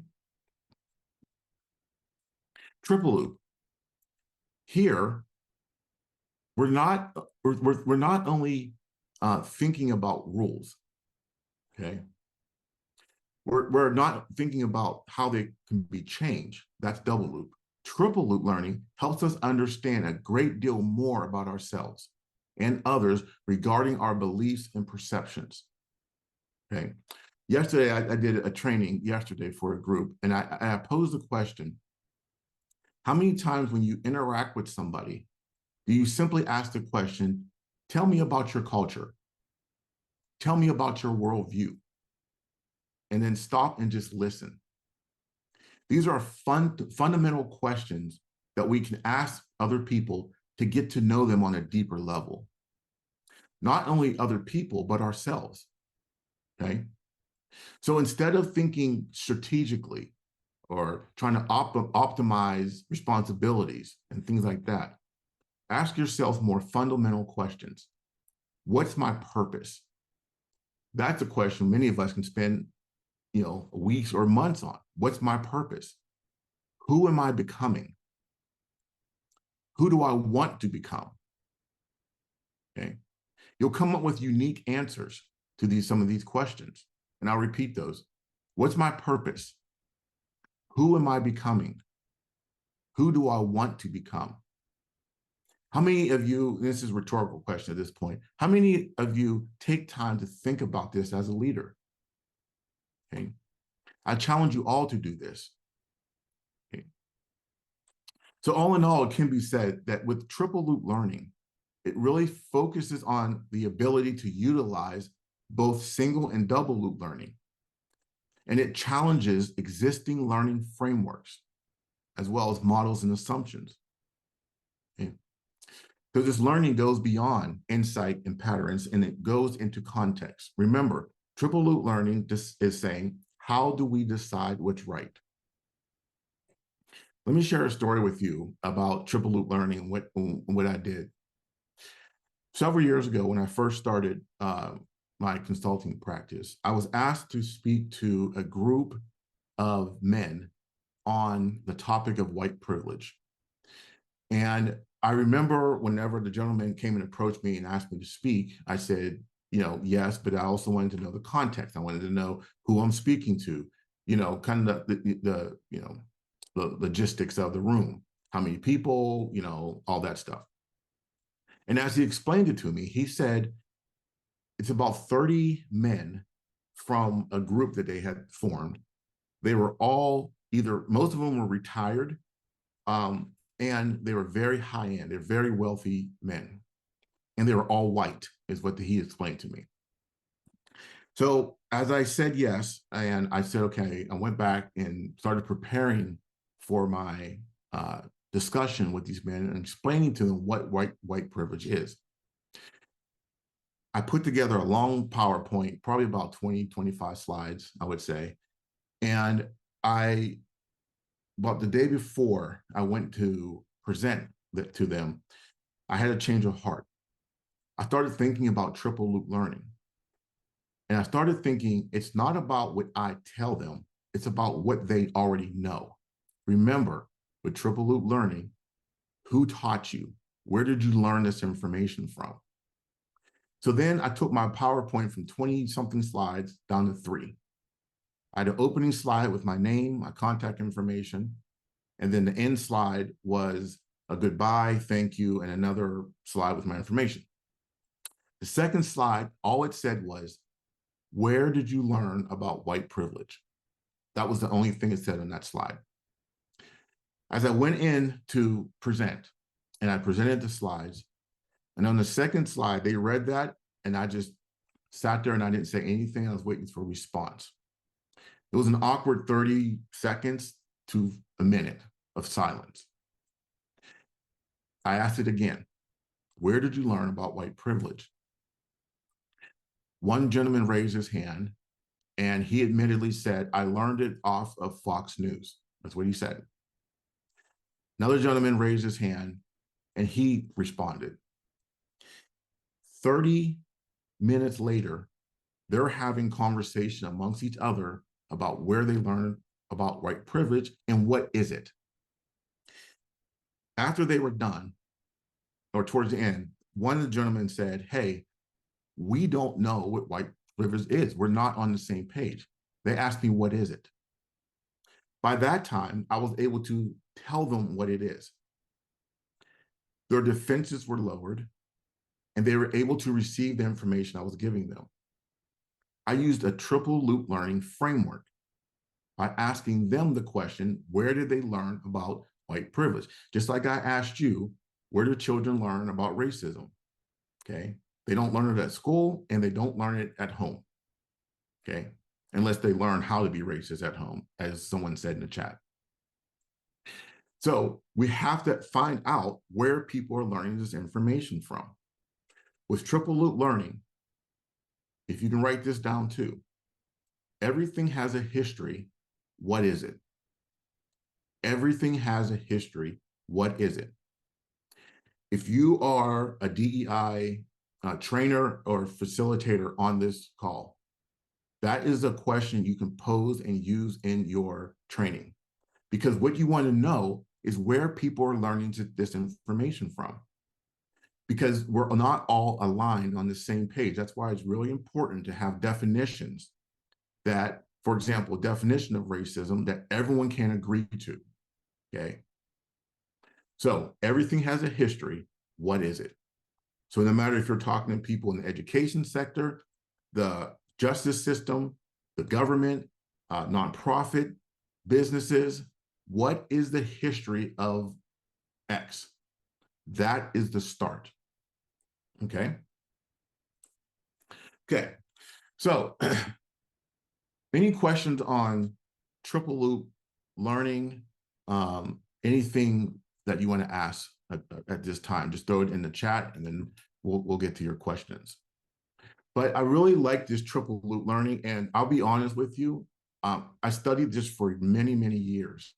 Triple loop. Here, we're not only thinking about rules, okay? We're not thinking about how they can be changed. That's double loop. Triple loop learning helps us understand a great deal more about ourselves and others regarding our beliefs and perceptions. Okay. Yesterday, I did a training yesterday for a group, and I posed the question, how many times when you interact with somebody, do you simply ask the question, tell me about your culture? Tell me about your worldview. and then stop and just listen. These are fundamental questions that we can ask other people to get to know them on a deeper level. Not only other people, but ourselves, okay? So instead of thinking strategically or trying to optimize responsibilities and things like that, ask yourself more fundamental questions. What's my purpose? That's a question many of us can spend, weeks or months on. What's my purpose? Who am I becoming? Who do I want to become? Okay. You'll come up with unique answers to some of these questions. And I'll repeat those. What's my purpose? Who am I becoming? Who do I want to become? How many of you, this is a rhetorical question at this point, how many of you take time to think about this as a leader? Okay. I challenge you all to do this. Okay. So all in all, it can be said that with triple loop learning, it really focuses on the ability to utilize both single and double loop learning. And it challenges existing learning frameworks, as well as models and assumptions. Okay. So this learning goes beyond insight and patterns, and it goes into context. Remember, triple loop learning is saying, how do we decide what's right? Let me share a story with you about triple loop learning and what I did. Several years ago, when I first started my consulting practice, I was asked to speak to a group of men on the topic of white privilege. And I remember whenever the gentleman came and approached me and asked me to speak, I said, yes, but I also wanted to know the context. I wanted to know who I'm speaking to, kind of the logistics of the room, how many people, all that stuff. And as he explained it to me, he said, it's about 30 men from a group that they had formed. They were all most of them were retired, and they were very high end. They're very wealthy men. And they were all white, is what he explained to me. So as I said yes, and I said, okay, I went back and started preparing for my discussion with these men and explaining to them what white privilege is. I put together a long PowerPoint, probably about 20, 25 slides, I would say. And about the day before I went to present to them, I had a change of heart. I started thinking about triple loop learning. And I started thinking, it's not about what I tell them, it's about what they already know. Remember, with triple loop learning, who taught you? Where did you learn this information from? So then I took my PowerPoint from 20-something slides down to 3. I had an opening slide with my name, my contact information, and then the end slide was a goodbye, thank you, and another slide with my information. The second slide, all it said was, where did you learn about white privilege? That was the only thing it said on that slide. As I went in to present, and I presented the slides, and on the second slide, they read that, and I just sat there and I didn't say anything. I was waiting for a response. It was an awkward 30 seconds to a minute of silence. I asked it again. Where did you learn about white privilege? One gentleman raised his hand, and he admittedly said, I learned it off of Fox News. That's what he said. Another gentleman raised his hand, and he responded. 30 minutes later, they're having conversation amongst each other about where they learned about white privilege and what is it. After they were done, or towards the end, one of the gentlemen said, hey, we don't know what white privilege is. We're not on the same page. They asked me, what is it? By that time, I was able to tell them what it is. Their defenses were lowered, and they were able to receive the information I was giving them. I used a triple loop learning framework by asking them the question, where did they learn about white privilege? Just like I asked you, where do children learn about racism? Okay, they don't learn it at school and they don't learn it at home. Okay, unless they learn how to be racist at home, as someone said in the chat. So we have to find out where people are learning this information from. With triple loop learning, if you can write this down too, everything has a history. What is it? Everything has a history. What is it? If you are a DEI trainer or facilitator on this call, that is a question you can pose and use in your training. Because what you want to know is where people are learning this information from. Because we're not all aligned on the same page. That's why it's really important to have definitions that, for example, definition of racism that everyone can agree to, okay? So everything has a history. What is it? So no matter if you're talking to people in the education sector, the justice system, the government, nonprofit, businesses, what is the history of X? That is the start. Okay. Okay. So any questions on triple loop learning? Anything that you want to ask at this time, just throw it in the chat and then we'll get to your questions. But I really like this triple loop learning, and I'll be honest with you, I studied this for many, many years,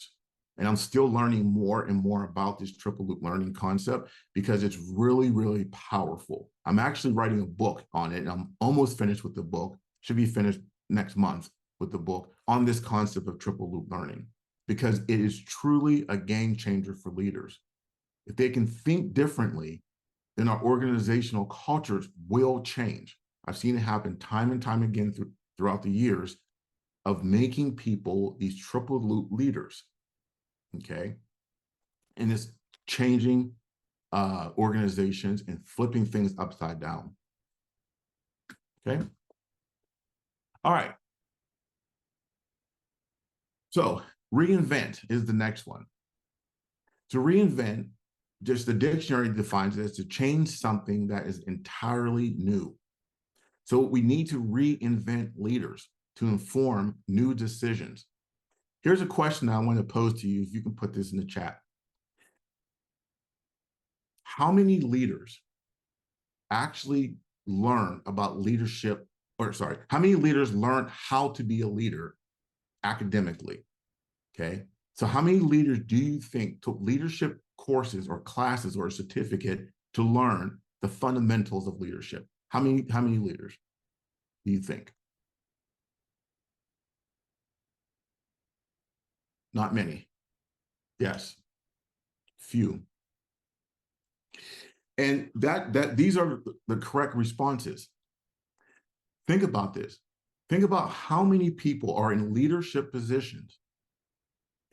and I'm still learning more and more about this triple loop learning concept because it's really, really powerful. I'm actually writing a book on it, and I'm almost finished with the book, should be finished next month with the book on this concept of triple loop learning, because it is truly a game changer for leaders. If they can think differently, then our organizational cultures will change. I've seen it happen time and time again throughout the years of making people these triple loop leaders, okay? And it's changing organizations and flipping things upside down, okay? All right. So reinvent is the next one. To reinvent, just the dictionary defines it as to change something that is entirely new. So we need to reinvent leaders to inform new decisions. Here's a question I want to pose to you, if you can put this in the chat. How many leaders actually learn about leadership, or sorry, how many leaders learn how to be a leader academically? Okay, so how many leaders do you think took leadership courses or classes or a certificate to learn the fundamentals of leadership? How many leaders do you think? Not many. Yes, few. And these are the correct responses. Think about this. Think about how many people are in leadership positions.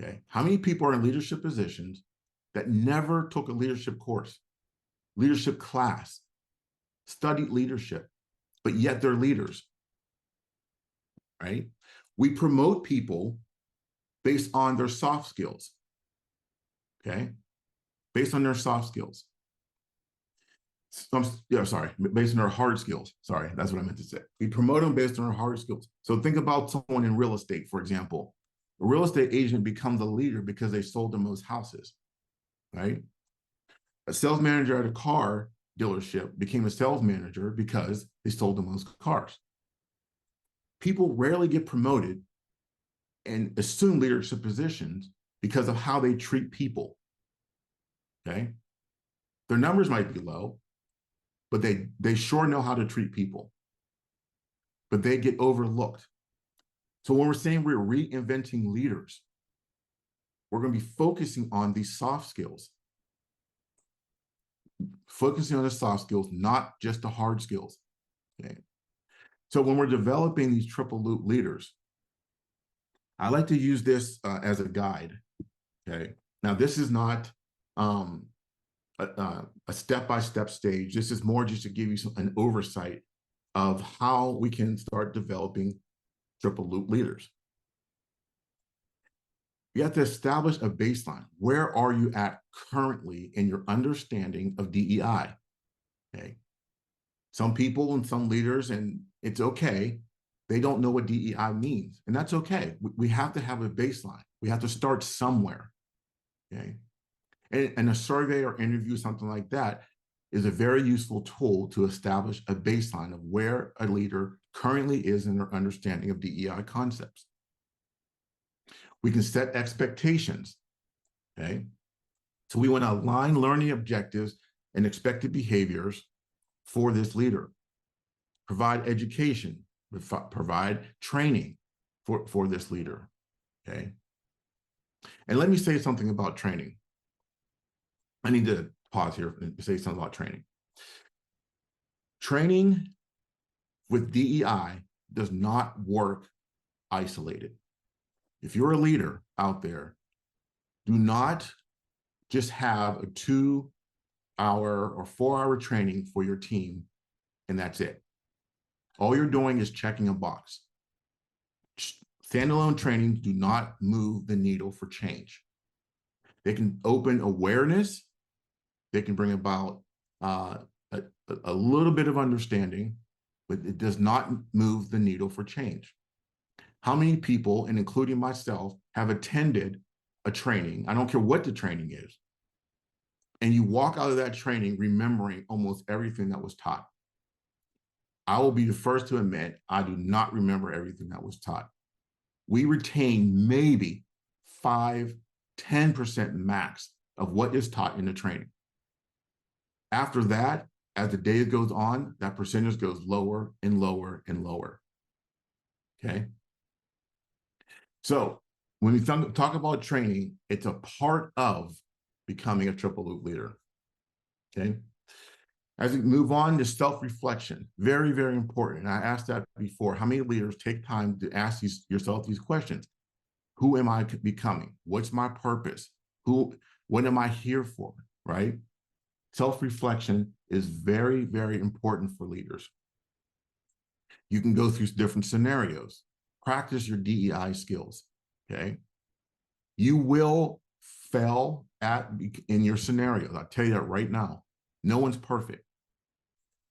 Okay, how many people are in leadership positions that never took a leadership course, leadership class, studied leadership, but yet they're leaders, right? We promote people based on their soft skills, okay? Based on their soft skills. Sorry, based on their hard skills. Sorry, that's what I meant to say. We promote them based on their hard skills. So think about someone in real estate, for example. A real estate agent becomes a leader because they sold the most houses, right? A sales manager at a car dealership became a sales manager because they sold the most cars. People rarely get promoted and assume leadership positions because of how they treat people, okay? Their numbers might be low, but they sure know how to treat people, but they get overlooked. So when we're saying we're reinventing leaders, we're going to be focusing on these soft skills, focusing on the soft skills, not just the hard skills. Okay. So when we're developing these triple loop leaders, I like to use this as a guide. Okay. Now, this is not a step-by-step stage. This is more just to give you an oversight of how we can start developing triple loop leaders. You have to establish a baseline. Where are you at currently in your understanding of DEI? Okay. Some people and some leaders, and it's okay, they don't know what DEI means, and that's okay. We have to have a baseline. We have to start somewhere, okay? And a survey or interview, something like that, is a very useful tool to establish a baseline of where a leader currently is in their understanding of DEI concepts. We can set expectations, okay? So we want to align learning objectives and expected behaviors for this leader, provide education, provide training for this leader, okay? And let me say something about training. I need to pause here and say something about training. Training with DEI does not work isolated. If you're a leader out there, do not just have a 2-hour or 4-hour training for your team and that's it. All you're doing is checking a box. Standalone trainings do not move the needle for change. They can open awareness. They can bring about a little bit of understanding, but it does not move the needle for change. How many people, and including myself, have attended a training, I don't care what the training is, and you walk out of that training remembering almost everything that was taught? I will be the first to admit, I do not remember everything that was taught. We retain maybe 5–10% max of what is taught in the training. After that, as the day goes on, that percentage goes lower and lower and lower, okay? So when we talk about training, it's a part of becoming a triple loop leader, okay? As we move on to self-reflection, very, very important. And I asked that before. How many leaders take time to ask yourself these questions? Who am I becoming? What's my purpose? What am I here for, right? Self-reflection is very, very important for leaders. You can go through different scenarios. Practice your DEI skills, okay? You will fail in your scenarios. I'll tell you that right now. No one's perfect.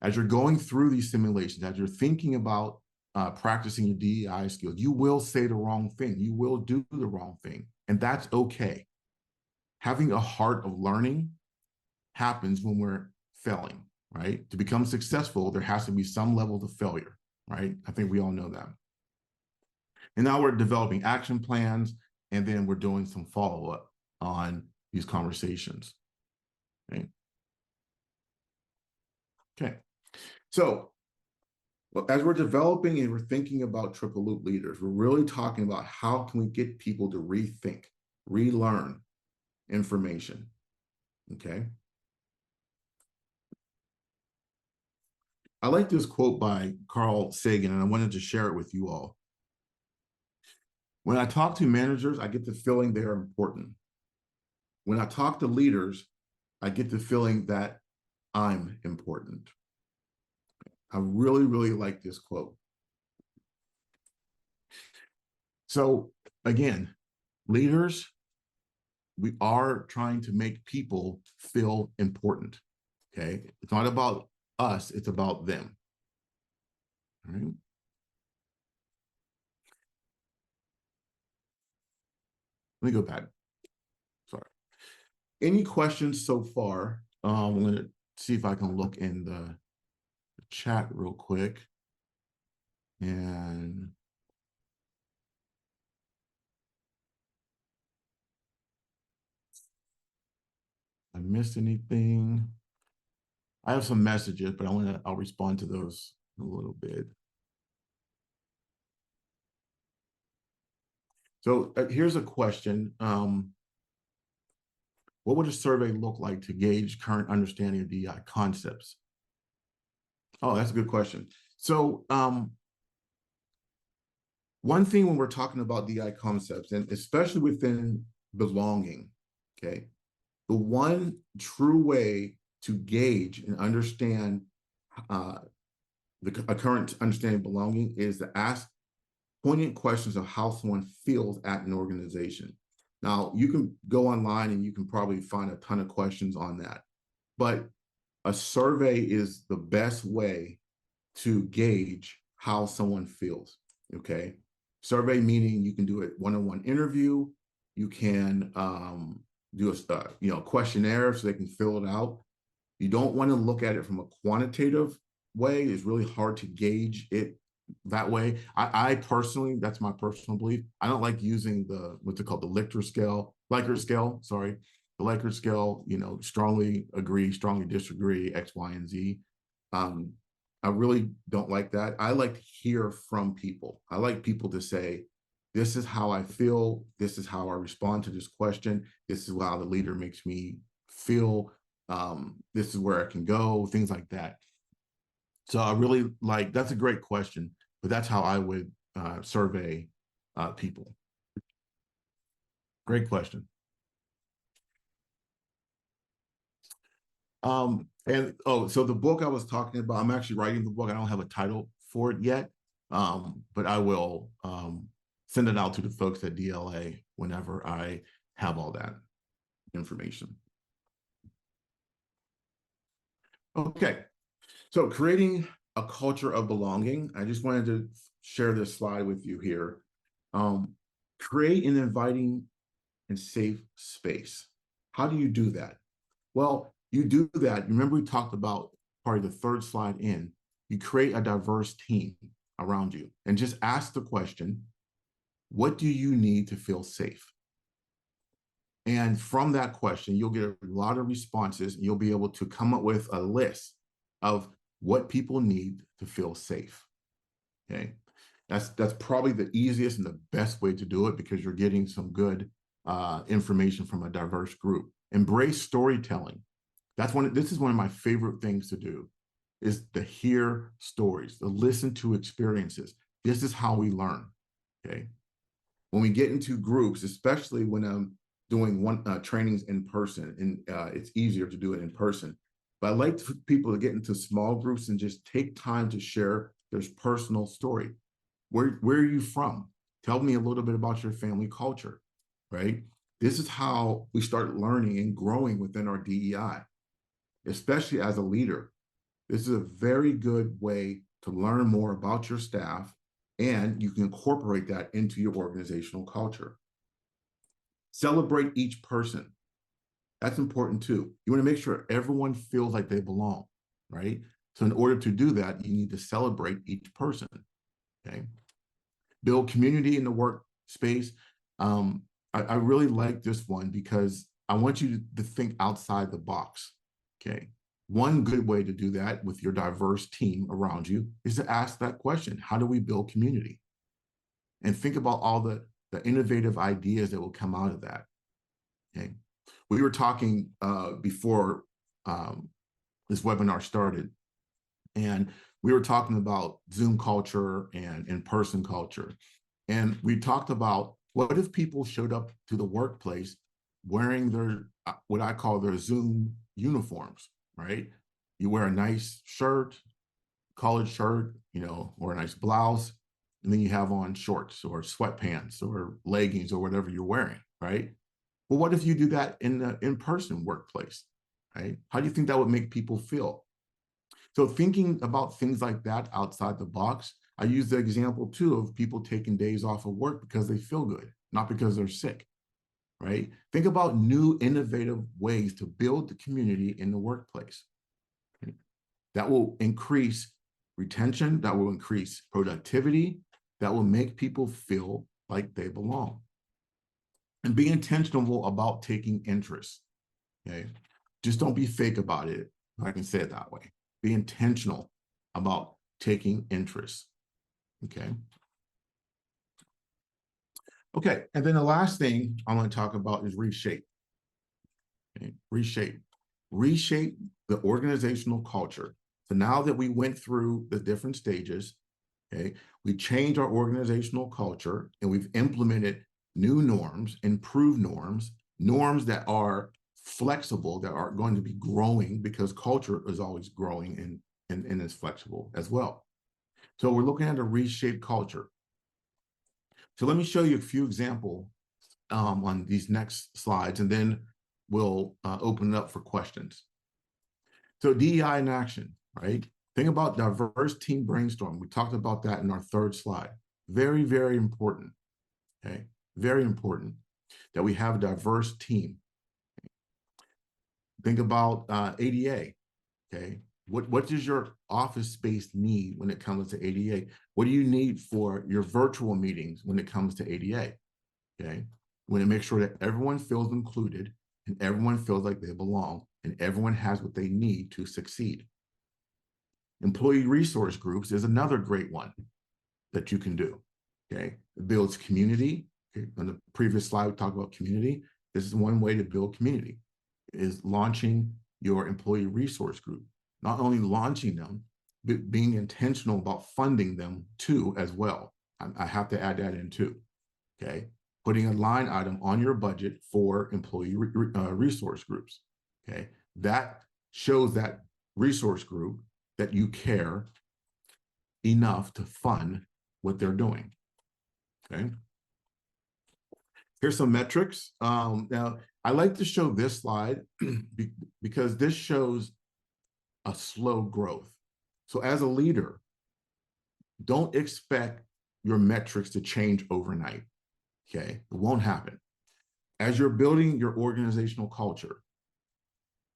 As you're going through these simulations, as you're thinking about practicing your DEI skills, you will say the wrong thing. You will do the wrong thing, and that's okay. Having a heart of learning happens when we're failing, right? To become successful, there has to be some level of failure, right? I think we all know that. And now we're developing action plans, and then we're doing some follow-up on these conversations, right? Okay. So as we're developing and we're thinking about triple loop leaders, we're really talking about how can we get people to rethink, relearn information, okay? I like this quote by Carl Sagan, and I wanted to share it with you all. When I talk to managers, I get the feeling they're important. When I talk to leaders, I get the feeling that I'm important. I really, really like this quote. So again, leaders, we are trying to make people feel important, okay? It's not about us, it's about them, all right? Let me go back, sorry. Any questions so far? I'm gonna see if I can look in the chat real quick. And I missed anything? I have some messages, but I'll respond to those in a little bit. So here's a question. What would a survey look like to gauge current understanding of DEI concepts? Oh, that's a good question. So one thing when we're talking about DEI concepts, and especially within belonging, okay, the one true way to gauge and understand a current understanding of belonging is to ask poignant questions of how someone feels at an organization. Now, you can go online and you can probably find a ton of questions on that, but a survey is the best way to gauge how someone feels. okay? Survey meaning you can do it one-on-one interview. You can do a questionnaire so they can fill it out. You don't want to look at it from a quantitative way. It's really hard to gauge it that way. I personally, that's my personal belief. I don't like using what's it called, the Likert scale, sorry. The Likert scale, strongly agree, strongly disagree, X, Y, and Z. I really don't like that. I like to hear from people. I like people to say, this is how I feel. This is how I respond to this question. This is how the leader makes me feel. This is where I can go, things like that. So I really that's a great question, but that's how I would survey people. Great question. So the book I was talking about, I'm actually writing the book. I don't have a title for it yet, but I will send it out to the folks at DLA whenever I have all that information. Okay, so creating a culture of belonging. I just wanted to share this slide with you here. Create an inviting and safe space. How do you do that? Well, you do that. Remember, we talked about probably the third slide in. You create a diverse team around you and just ask the question, what do you need to feel safe? And from that question, you'll get a lot of responses. And you'll be able to come up with a list of what people need to feel safe. Okay, that's probably the easiest and the best way to do it because you're getting some good information from a diverse group. Embrace storytelling. This is one of my favorite things to do, is to hear stories, to listen to experiences. This is how we learn. Okay, when we get into groups, especially when I'm doing trainings in person, and it's easier to do it in person. But I like for people to get into small groups and just take time to share their personal story. Where are you from? Tell me a little bit about your family culture, right? This is how we start learning and growing within our DEI, especially as a leader. This is a very good way to learn more about your staff, and you can incorporate that into your organizational culture. Celebrate each person. That's important too. You want to make sure everyone feels like they belong, right? So in order to do that, you need to celebrate each person, okay? Build community in the workspace. I really like this one because I want you to think outside the box, okay? One good way to do that with your diverse team around you is to ask that question, how do we build community? And think about all the innovative ideas that will come out of that, okay? We were talking before this webinar started, and we were talking about Zoom culture and in-person culture. And we talked about, what if people showed up to the workplace wearing their, what I call their Zoom uniforms, right? You wear a nice shirt, collared shirt, or a nice blouse, and then you have on shorts or sweatpants or leggings or whatever you're wearing, right? Well, what if you do that in the in-person workplace, right? How do you think that would make people feel? So thinking about things like that outside the box, I use the example too of people taking days off of work because they feel good, not because they're sick, right? Think about new innovative ways to build the community in the workplace. Okay? That will increase retention, that will increase productivity, that will make people feel like they belong. And be intentional about taking interest, okay? Just don't be fake about it, if I can say it that way. Be intentional about taking interest, okay? Okay, and then the last thing I want to talk about is reshape. Okay? Reshape the organizational culture. So now that we went through the different stages, okay, we changed our organizational culture and we've implemented new norms, improved norms, norms that are flexible, that are going to be growing because culture is always growing and is flexible as well. So we're looking at a reshaped culture. So let me show you a few examples on these next slides, and then we'll open it up for questions. So DEI in action, right? Think about diverse team brainstorm. We talked about that in our third slide. Very, very important. Okay, very important that we have a diverse team. Think about ADA. Okay, what does your office space need when it comes to ADA? What do you need for your virtual meetings when it comes to ADA? Okay, we want to make sure that everyone feels included and everyone feels like they belong and everyone has what they need to succeed. Employee resource groups is another great one that you can do. Okay, it builds community. Okay? On the previous slide, we talked about community. This is one way to build community, is launching your employee resource group. Not only launching them, but being intentional about funding them too as well. I have to add that in too. Okay, putting a line item on your budget for employee resource groups. Okay, that shows that resource group that you care enough to fund what they're doing. Okay. Here's some metrics. Now, I like to show this slide because this shows a slow growth. So as a leader, don't expect your metrics to change overnight. Okay, it won't happen. As you're building your organizational culture,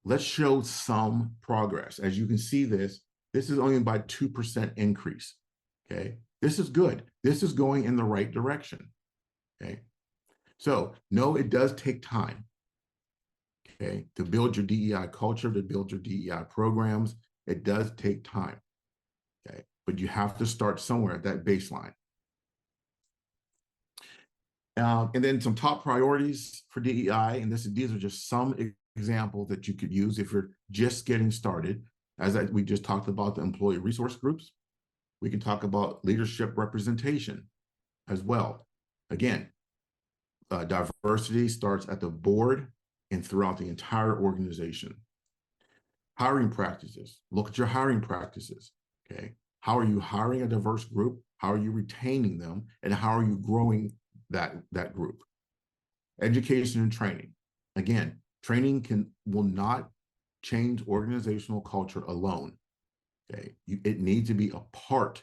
let's show some progress. As you can see this is only by 2% increase. Okay, this is good. This is going in the right direction. Okay, so no, it does take time. Okay, to build your DEI culture, to build your DEI programs, it does take time. Okay, but you have to start somewhere at that baseline. And then some top priorities for DEI, and these are just some examples that you could use if you're just getting started. We just talked about the employee resource groups. We can talk about leadership representation as well. Again, diversity starts at the board and throughout the entire organization. Hiring practices, look at your hiring practices, okay? How are you hiring a diverse group? How are you retaining them? And how are you growing that group? Education and training. Again, training will not change organizational culture alone, okay? It needs to be a part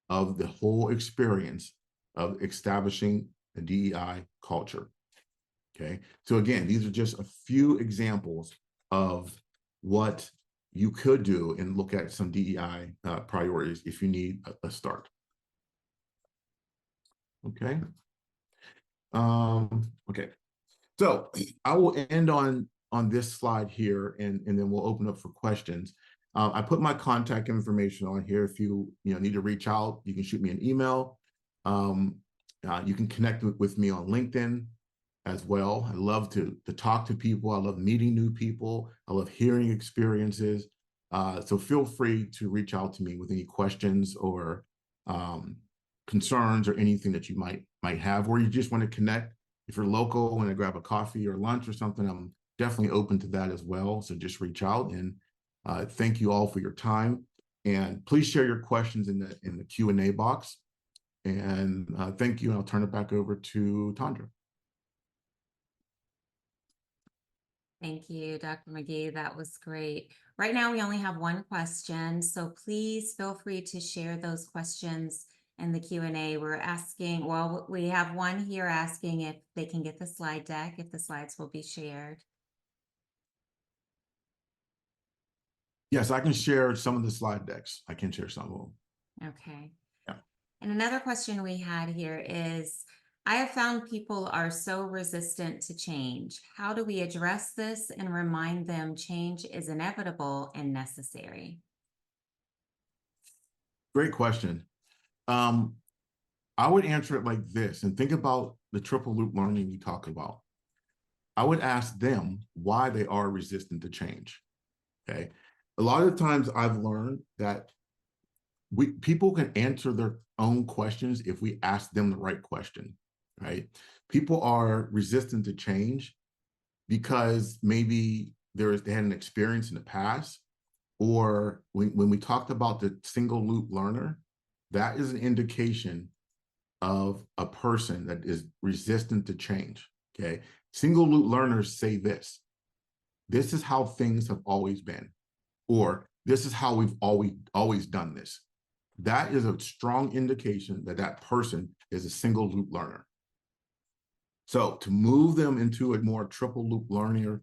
of the whole experience of establishing a DEI culture. Okay, so again, these are just a few examples of what you could do and look at some DEI priorities if you need a start. Okay. Okay, so I will end on this slide here, and then we'll open up for questions. I put my contact information on here. If you need to reach out, you can shoot me an email. You can connect with me on LinkedIn as well. I love to talk to people. I love meeting new people. I love hearing experiences. So feel free to reach out to me with any questions or concerns or anything that you might have, or you just want to connect. If you're local, want to grab a coffee or lunch or something, I'm definitely open to that as well. So just reach out, and thank you all for your time. And please share your questions in the Q&A box. And thank you. And I'll turn it back over to Tandra. Thank you, Dr. McGee. That was great. Right now, we only have one question, so please feel free to share those questions in the Q&A. We're asking, well, we have one here asking if they can get the slide deck, if the slides will be shared. Yes, I can share some of the slide decks. I can share some of them. Okay. Yeah. And another question we had here is, I have found people are so resistant to change. How do we address this and remind them change is inevitable and necessary? Great question. I would answer it like this, and think about the triple loop learning we talk about. I would ask them why they are resistant to change. Okay. A lot of times I've learned that people can answer their own questions if we ask them the right question, right? People are resistant to change because maybe they had an experience in the past, or when we talked about the single loop learner, that is an indication of a person that is resistant to change, okay? Single loop learners say this is how things have always been, or this is how we've always done this, that is a strong indication that that person is a single loop learner. So to move them into a more triple loop learner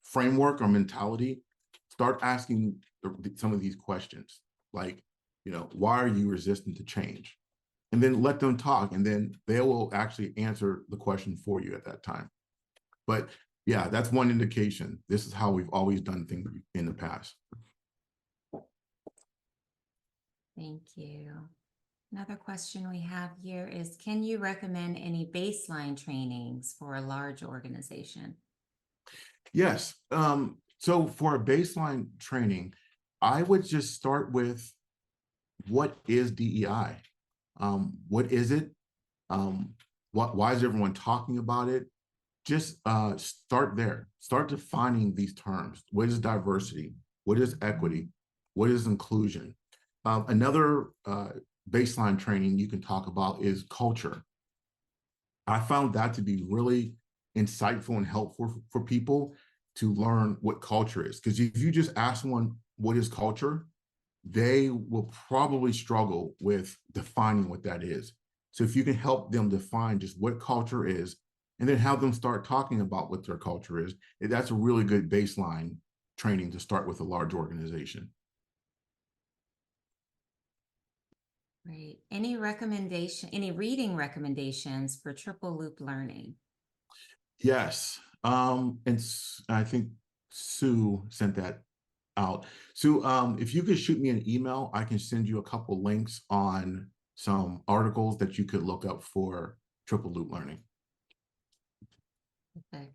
framework or mentality, start asking some of these questions, like, why are you resistant to change? And then let them talk, and then they will actually answer the question for you at that time. But yeah, that's one indication. This is how we've always done things in the past. Thank you. Another question we have here is, can you recommend any baseline trainings for a large organization? Yes. So for a baseline training, I would just start with, what is DEI? What is it? Why is everyone talking about it? Just start there. Start defining these terms. What is diversity? What is equity? What is inclusion? Another baseline training you can talk about is culture. I found that to be really insightful and helpful for people to learn what culture is. Because if you just ask someone, what is culture? They will probably struggle with defining what that is. So if you can help them define just what culture is, and then have them start talking about what their culture is, that's a really good baseline training to start with a large organization. Great. Any reading recommendations for triple loop learning? Yes. And I think Sue sent that out. Sue, if you could shoot me an email, I can send you a couple links on some articles that you could look up for triple loop learning. Okay.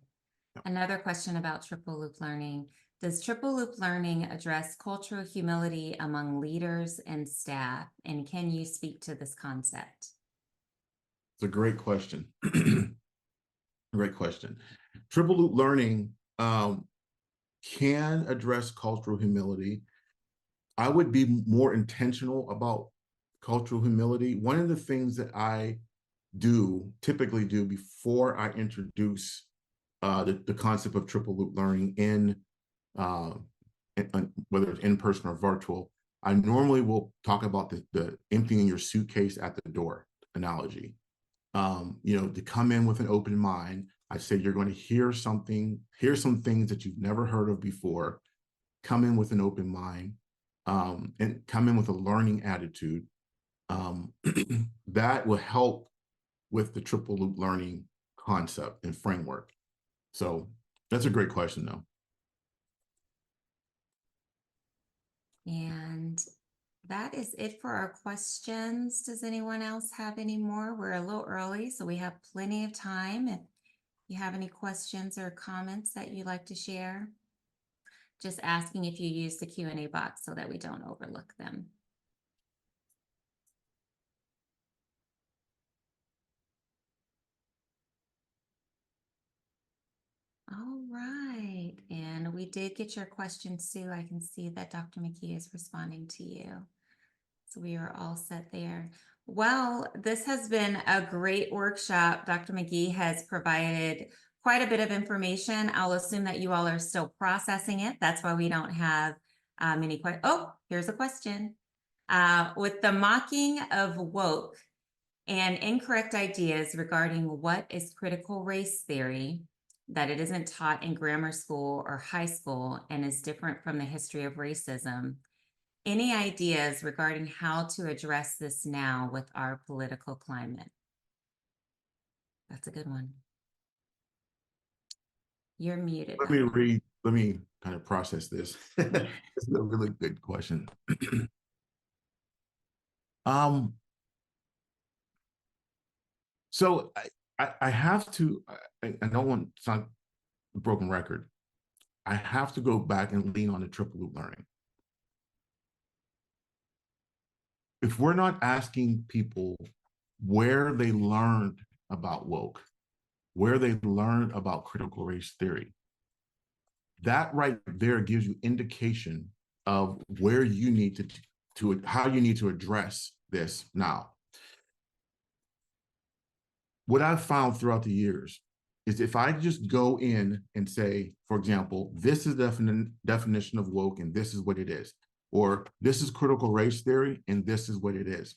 Another question about triple loop learning. Does triple loop learning address cultural humility among leaders and staff? And can you speak to this concept? It's a great question. Great question. Triple loop learning can address cultural humility. I would be more intentional about cultural humility. One of the things that I typically do before I introduce the concept of triple loop learning in whether it's in person or virtual, I normally will talk about the emptying your suitcase at the door analogy. To come in with an open mind. I say you're going to hear some things that you've never heard of before. Come in with an open mind, and come in with a learning attitude. That will help with the triple loop learning concept and framework. So that's a great question, though. And that is it for our questions. Does anyone else have any more? We're a little early, so we have plenty of time. If you have any questions or comments that you'd like to share, just asking if you use the Q&A box so that we don't overlook them. All right, and we did get your question, Sue. I can see that Dr. McKee is responding to you. So we are all set there. Well, this has been a great workshop. Dr. McGee has provided quite a bit of information. I'll assume that you all are still processing it. That's why we don't have many questions. Oh, here's a question. With the mocking of woke and incorrect ideas regarding what is critical race theory, that it isn't taught in grammar school or high school and is different from the history of racism, any ideas regarding how to address this now with our political climate? That's a good one. You're muted. Let me kind of process this. It's a really good question. So I have to, I don't want to sound a broken record. I have to go back and lean on the triple loop learning. If we're not asking people where they learned about woke, where they learned about critical race theory, that right there gives you indication of where you need to how you need to address this now. What I've found throughout the years is if I just go in and say, for example, this is the definition of woke and this is what it is, or this is critical race theory and this is what it is.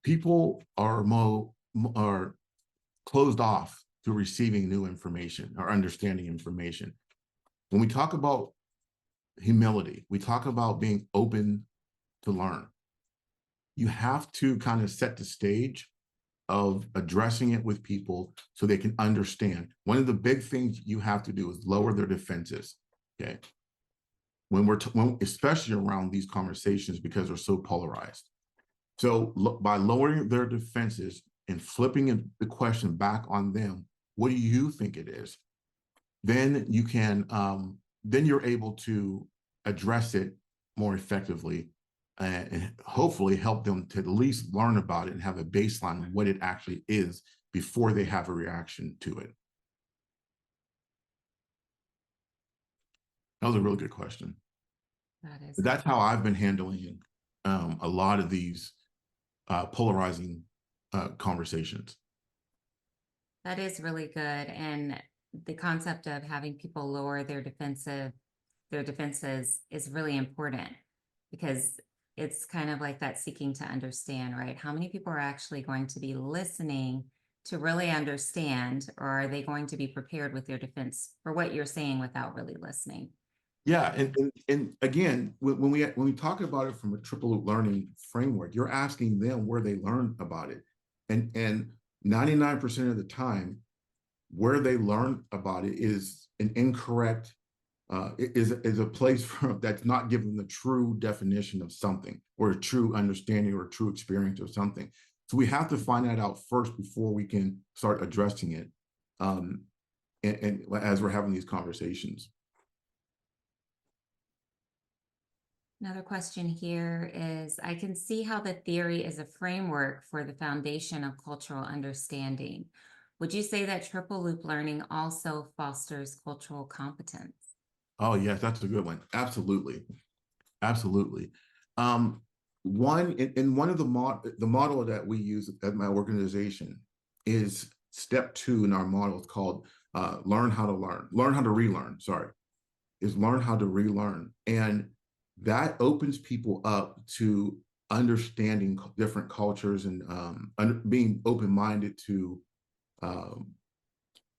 People are closed off to receiving new information or understanding information. When we talk about humility, we talk about being open to learn. You have to kind of set the stage of addressing it with people so they can understand. One of the big things you have to do is lower their defenses. Okay. Especially around these conversations, because they're so polarized. So by lowering their defenses and flipping the question back on them, what do you think it is? Then you can, then you're able to address it more effectively and hopefully help them to at least learn about it and have a baseline of what it actually is before they have a reaction to it. That was a really good question. That's how I've been handling a lot of these polarizing conversations. That is really good. And the concept of having people lower their defenses is really important, because it's kind of like that seeking to understand, right? How many people are actually going to be listening to really understand, or are they going to be prepared with their defense for what you're saying without really listening? Yeah, and again, when we talk about it from a triple loop learning framework, you're asking them where they learned about it, and 99% of the time, where they learn about it is an incorrect, is a place that's not giving the true definition of something, or a true understanding, or a true experience of something. So we have to find that out first before we can start addressing it, and as we're having these conversations. Another question here is, I can see how the theory is a framework for the foundation of cultural understanding. Would you say that triple loop learning also fosters cultural competence? Oh, yes, that's a good one. Absolutely. Absolutely. One of the model that we use at my organization is step 2 in our model. It's called learn how to relearn, sorry, is learn how to relearn. And that opens people up to understanding different cultures and being open-minded to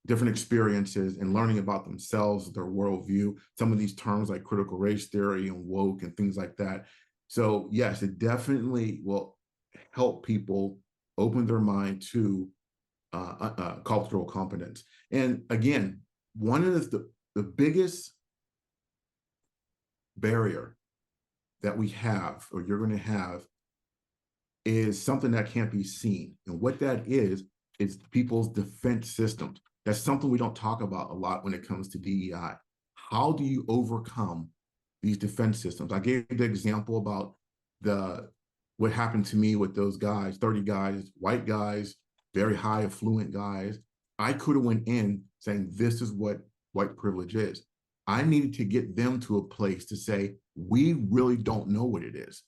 different experiences and learning about themselves, their worldview, some of these terms like critical race theory and woke and things like that. So yes, it definitely will help people open their mind to cultural competence. And again, one of the biggest barrier that we have, or you're going to have, is something that can't be seen. And what that is people's defense systems. That's something we don't talk about a lot when it comes to DEI. How do you overcome these defense systems? I gave the example about what happened to me with those guys, 30 guys, white guys, very high affluent guys. I could have went in saying, this is what white privilege is. I needed to get them to a place to say, we really don't know what it is.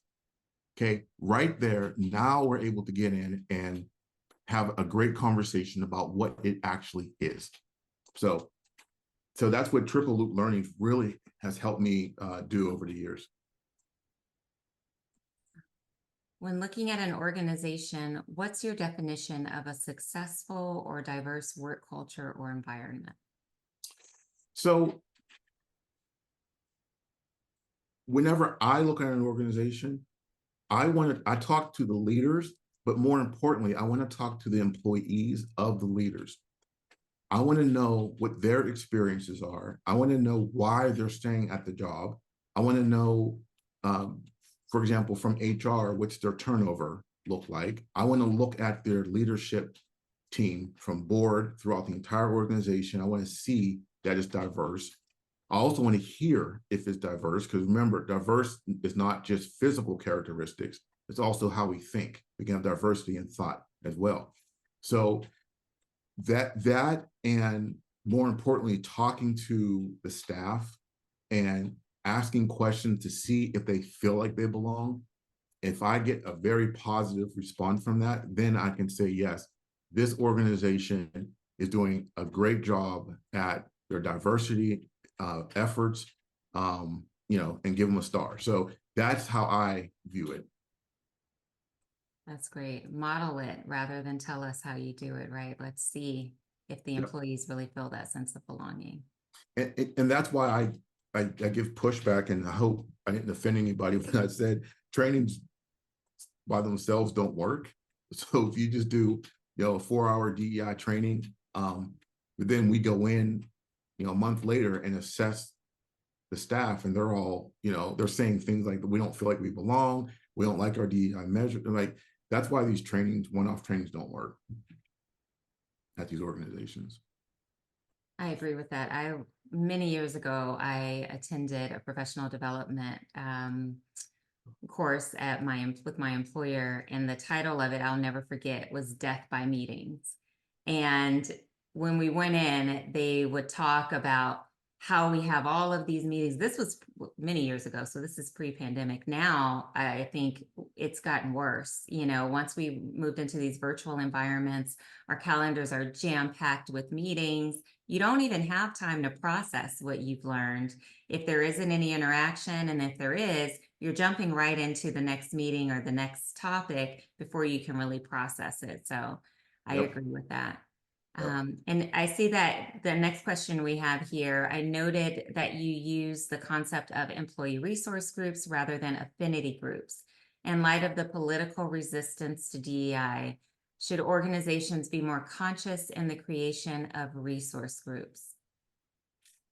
Okay, right there, now we're able to get in and have a great conversation about what it actually is. So that's what triple loop learning really has helped me do over the years. When looking at an organization, what's your definition of a successful or diverse work culture or environment? So whenever I look at an organization, I talk to the leaders, but more importantly, I want to talk to the employees of the leaders. I want to know what their experiences are. I want to know why they're staying at the job. I want to know, for example, from HR, what's their turnover look like. I want to look at their leadership team from board throughout the entire organization. I want to see that it's diverse. I also want to hear if it's diverse, because remember, diverse is not just physical characteristics. It's also how we think. We can have diversity in thought as well. So that and more importantly, talking to the staff and asking questions to see if they feel like they belong. If I get a very positive response from that, then I can say, yes, this organization is doing a great job at their diversity efforts. and give them a star. So that's how I view it. That's great. Model it rather than tell us how you do it, right? Let's see if the Yeah. employees really feel that sense of belonging. And that's why I give pushback, and I hope I didn't offend anybody when I said trainings by themselves don't work. So if you just do, a 4-hour DEI training, but then we go in, a month later and assess the staff, and they're all, they're saying things like, we don't feel like we belong, we don't like our DEI measure. And like, that's why these trainings, one-off trainings, don't work at these organizations. I agree with that. Many years ago, I attended a professional development course with my employer, and the title of it, I'll never forget, was Death by Meetings. And when we went in, they would talk about how we have all of these meetings. This was many years ago, so this is pre-pandemic. Now, I think it's gotten worse. Once we moved into these virtual environments, our calendars are jam-packed with meetings. You don't even have time to process what you've learned. If there isn't any interaction, and if there is, you're jumping right into the next meeting or the next topic before you can really process it. So I Yep. agree with that. Yep. And I see that the next question we have here, I noted that you use the concept of employee resource groups rather than affinity groups. In light of the political resistance to DEI, should organizations be more conscious in the creation of resource groups?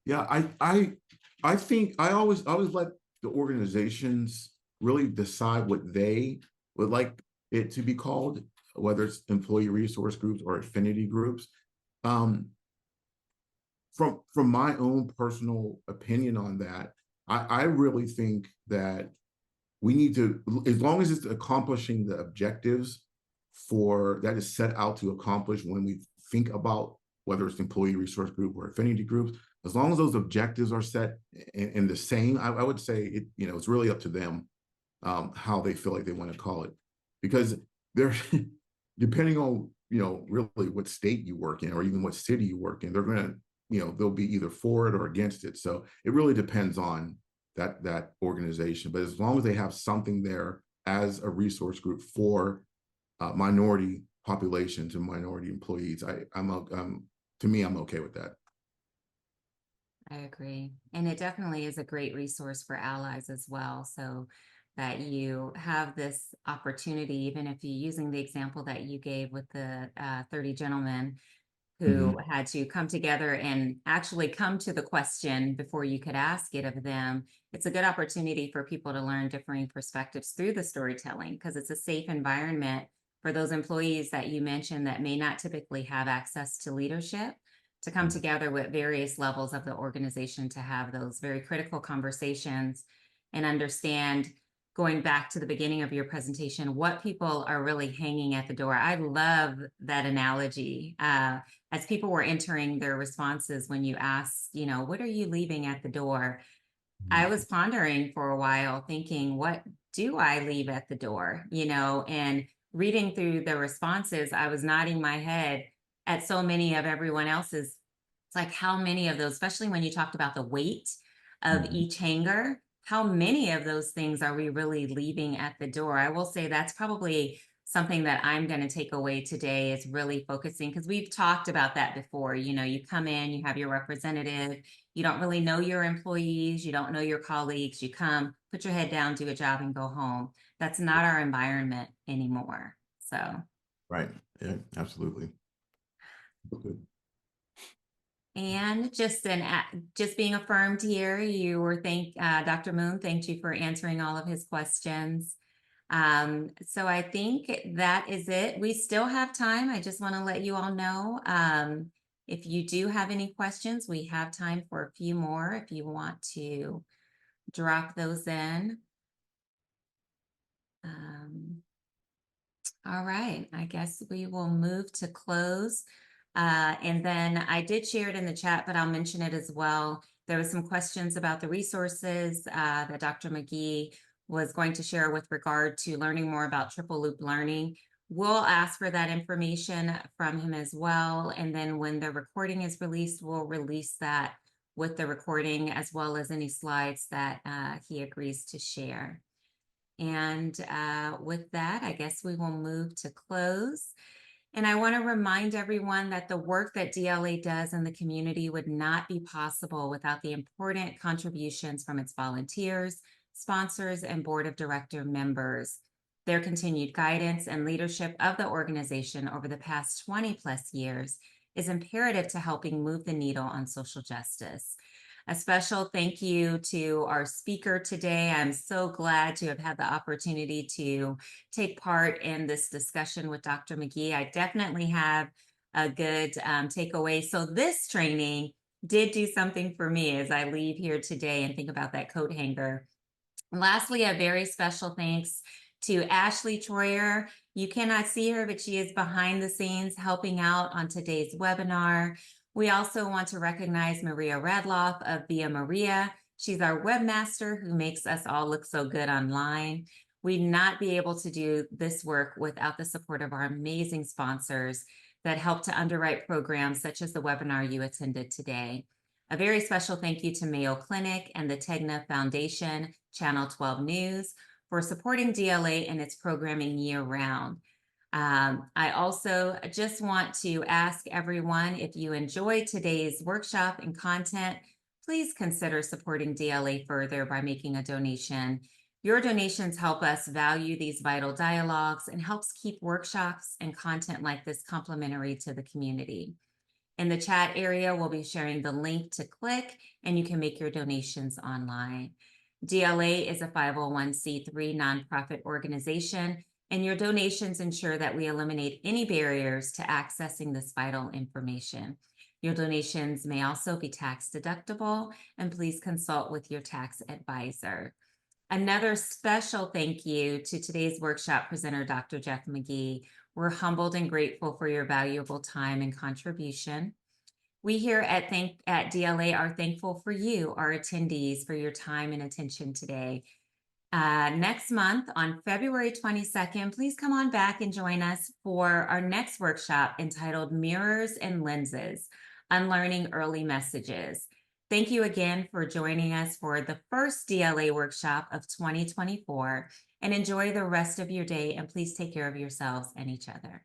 Yeah, I think I always let the organizations really decide what they would like it to be called, whether it's employee resource groups or affinity groups. Um, from my own personal opinion on that, I really think that we need to, as long as it's accomplishing the objectives for that is set out to accomplish when we think about whether it's employee resource group or affinity groups, as long as those objectives are set in the same, I would say it's really up to them how they feel like they want to call it, because they're depending on really what state you work in or even what city you work in, they're going to they'll be either for it or against it. So it really depends on that organization. But as long as they have something there as a resource group for minority populations and minority employees, to me, I'm okay with that. I agree. And it definitely is a great resource for allies as well. So that you have this opportunity, even if you're using the example that you gave with the 30 gentlemen who had to come together and actually come to the question before you could ask it of them. It's a good opportunity for people to learn differing perspectives through the storytelling, because it's a safe environment for those employees that you mentioned that may not typically have access to leadership to come together with various levels of the organization to have those very critical conversations and understand, going back to the beginning of your presentation, what people are really hanging at the door. I love that analogy. As people were entering their responses, when you asked, what are you leaving at the door? I was pondering for a while, thinking, what do I leave at the door? And reading through the responses, I was nodding my head at so many of everyone else's. It's like, how many of those, especially when you talked about the weight of each hanger, how many of those things are we really leaving at the door? I will say that's probably something that I'm going to take away today, is really focusing, because we've talked about that before. You come in, you have your representative, you don't really know your employees, you don't know your colleagues, you come, put your head down, do a job, and go home. That's not our environment anymore. So, Right. Yeah, absolutely. Good. and just being affirmed here, Dr. Moon thanked you for answering all of his questions. So I think that is it. We still have time. I just want to let you all know, if you do have any questions, we have time for a few more if you want to drop those in. All right, I guess we will move to close. And then I did share it in the chat, but I'll mention it as well. There was some questions about the resources that Dr. McGee was going to share with regard to learning more about triple loop learning. We'll ask for that information from him as well. And then when the recording is released, we'll release that with the recording as well as any slides that he agrees to share. And with that, I guess we will move to close. And I want to remind everyone that the work that DLA does in the community would not be possible without the important contributions from its volunteers, sponsors, and board of director members. Their continued guidance and leadership of the organization over the past 20 plus years is imperative to helping move the needle on social justice. A special thank you to our speaker today. I'm so glad to have had the opportunity to take part in this discussion with Dr. McGee. I definitely have a good takeaway. So this training did do something for me as I leave here today and think about that coat hanger. And lastly, a very special thanks to Ashley Troyer. You cannot see her, but she is behind the scenes helping out on today's webinar. We also want to recognize Maria Radloff of Via Maria. She's our webmaster who makes us all look so good online. We'd not be able to do this work without the support of our amazing sponsors that help to underwrite programs such as the webinar you attended today. A very special thank you to Mayo Clinic and the Tegna Foundation, Channel 12 News, for supporting DLA and its programming year-round. I also just want to ask everyone, if you enjoyed today's workshop and content, please consider supporting DLA further by making a donation. Your donations help us value these vital dialogues and helps keep workshops and content like this complimentary to the community. In the chat area, we'll be sharing the link to click, and you can make your donations online. DLA is a 501c3 nonprofit organization, and your donations ensure that we eliminate any barriers to accessing this vital information. Your donations may also be tax deductible, and please consult with your tax advisor. Another special thank you to today's workshop presenter, Dr. Jeff McGee. We're humbled and grateful for your valuable time and contribution. We here at DLA are thankful for you, our attendees, for your time and attention today. Next month on February 22nd, please come on back and join us for our next workshop entitled Mirrors and Lenses, Unlearning Early Messages. Thank you again for joining us for the first DLA workshop of 2024, and enjoy the rest of your day, and please take care of yourselves and each other.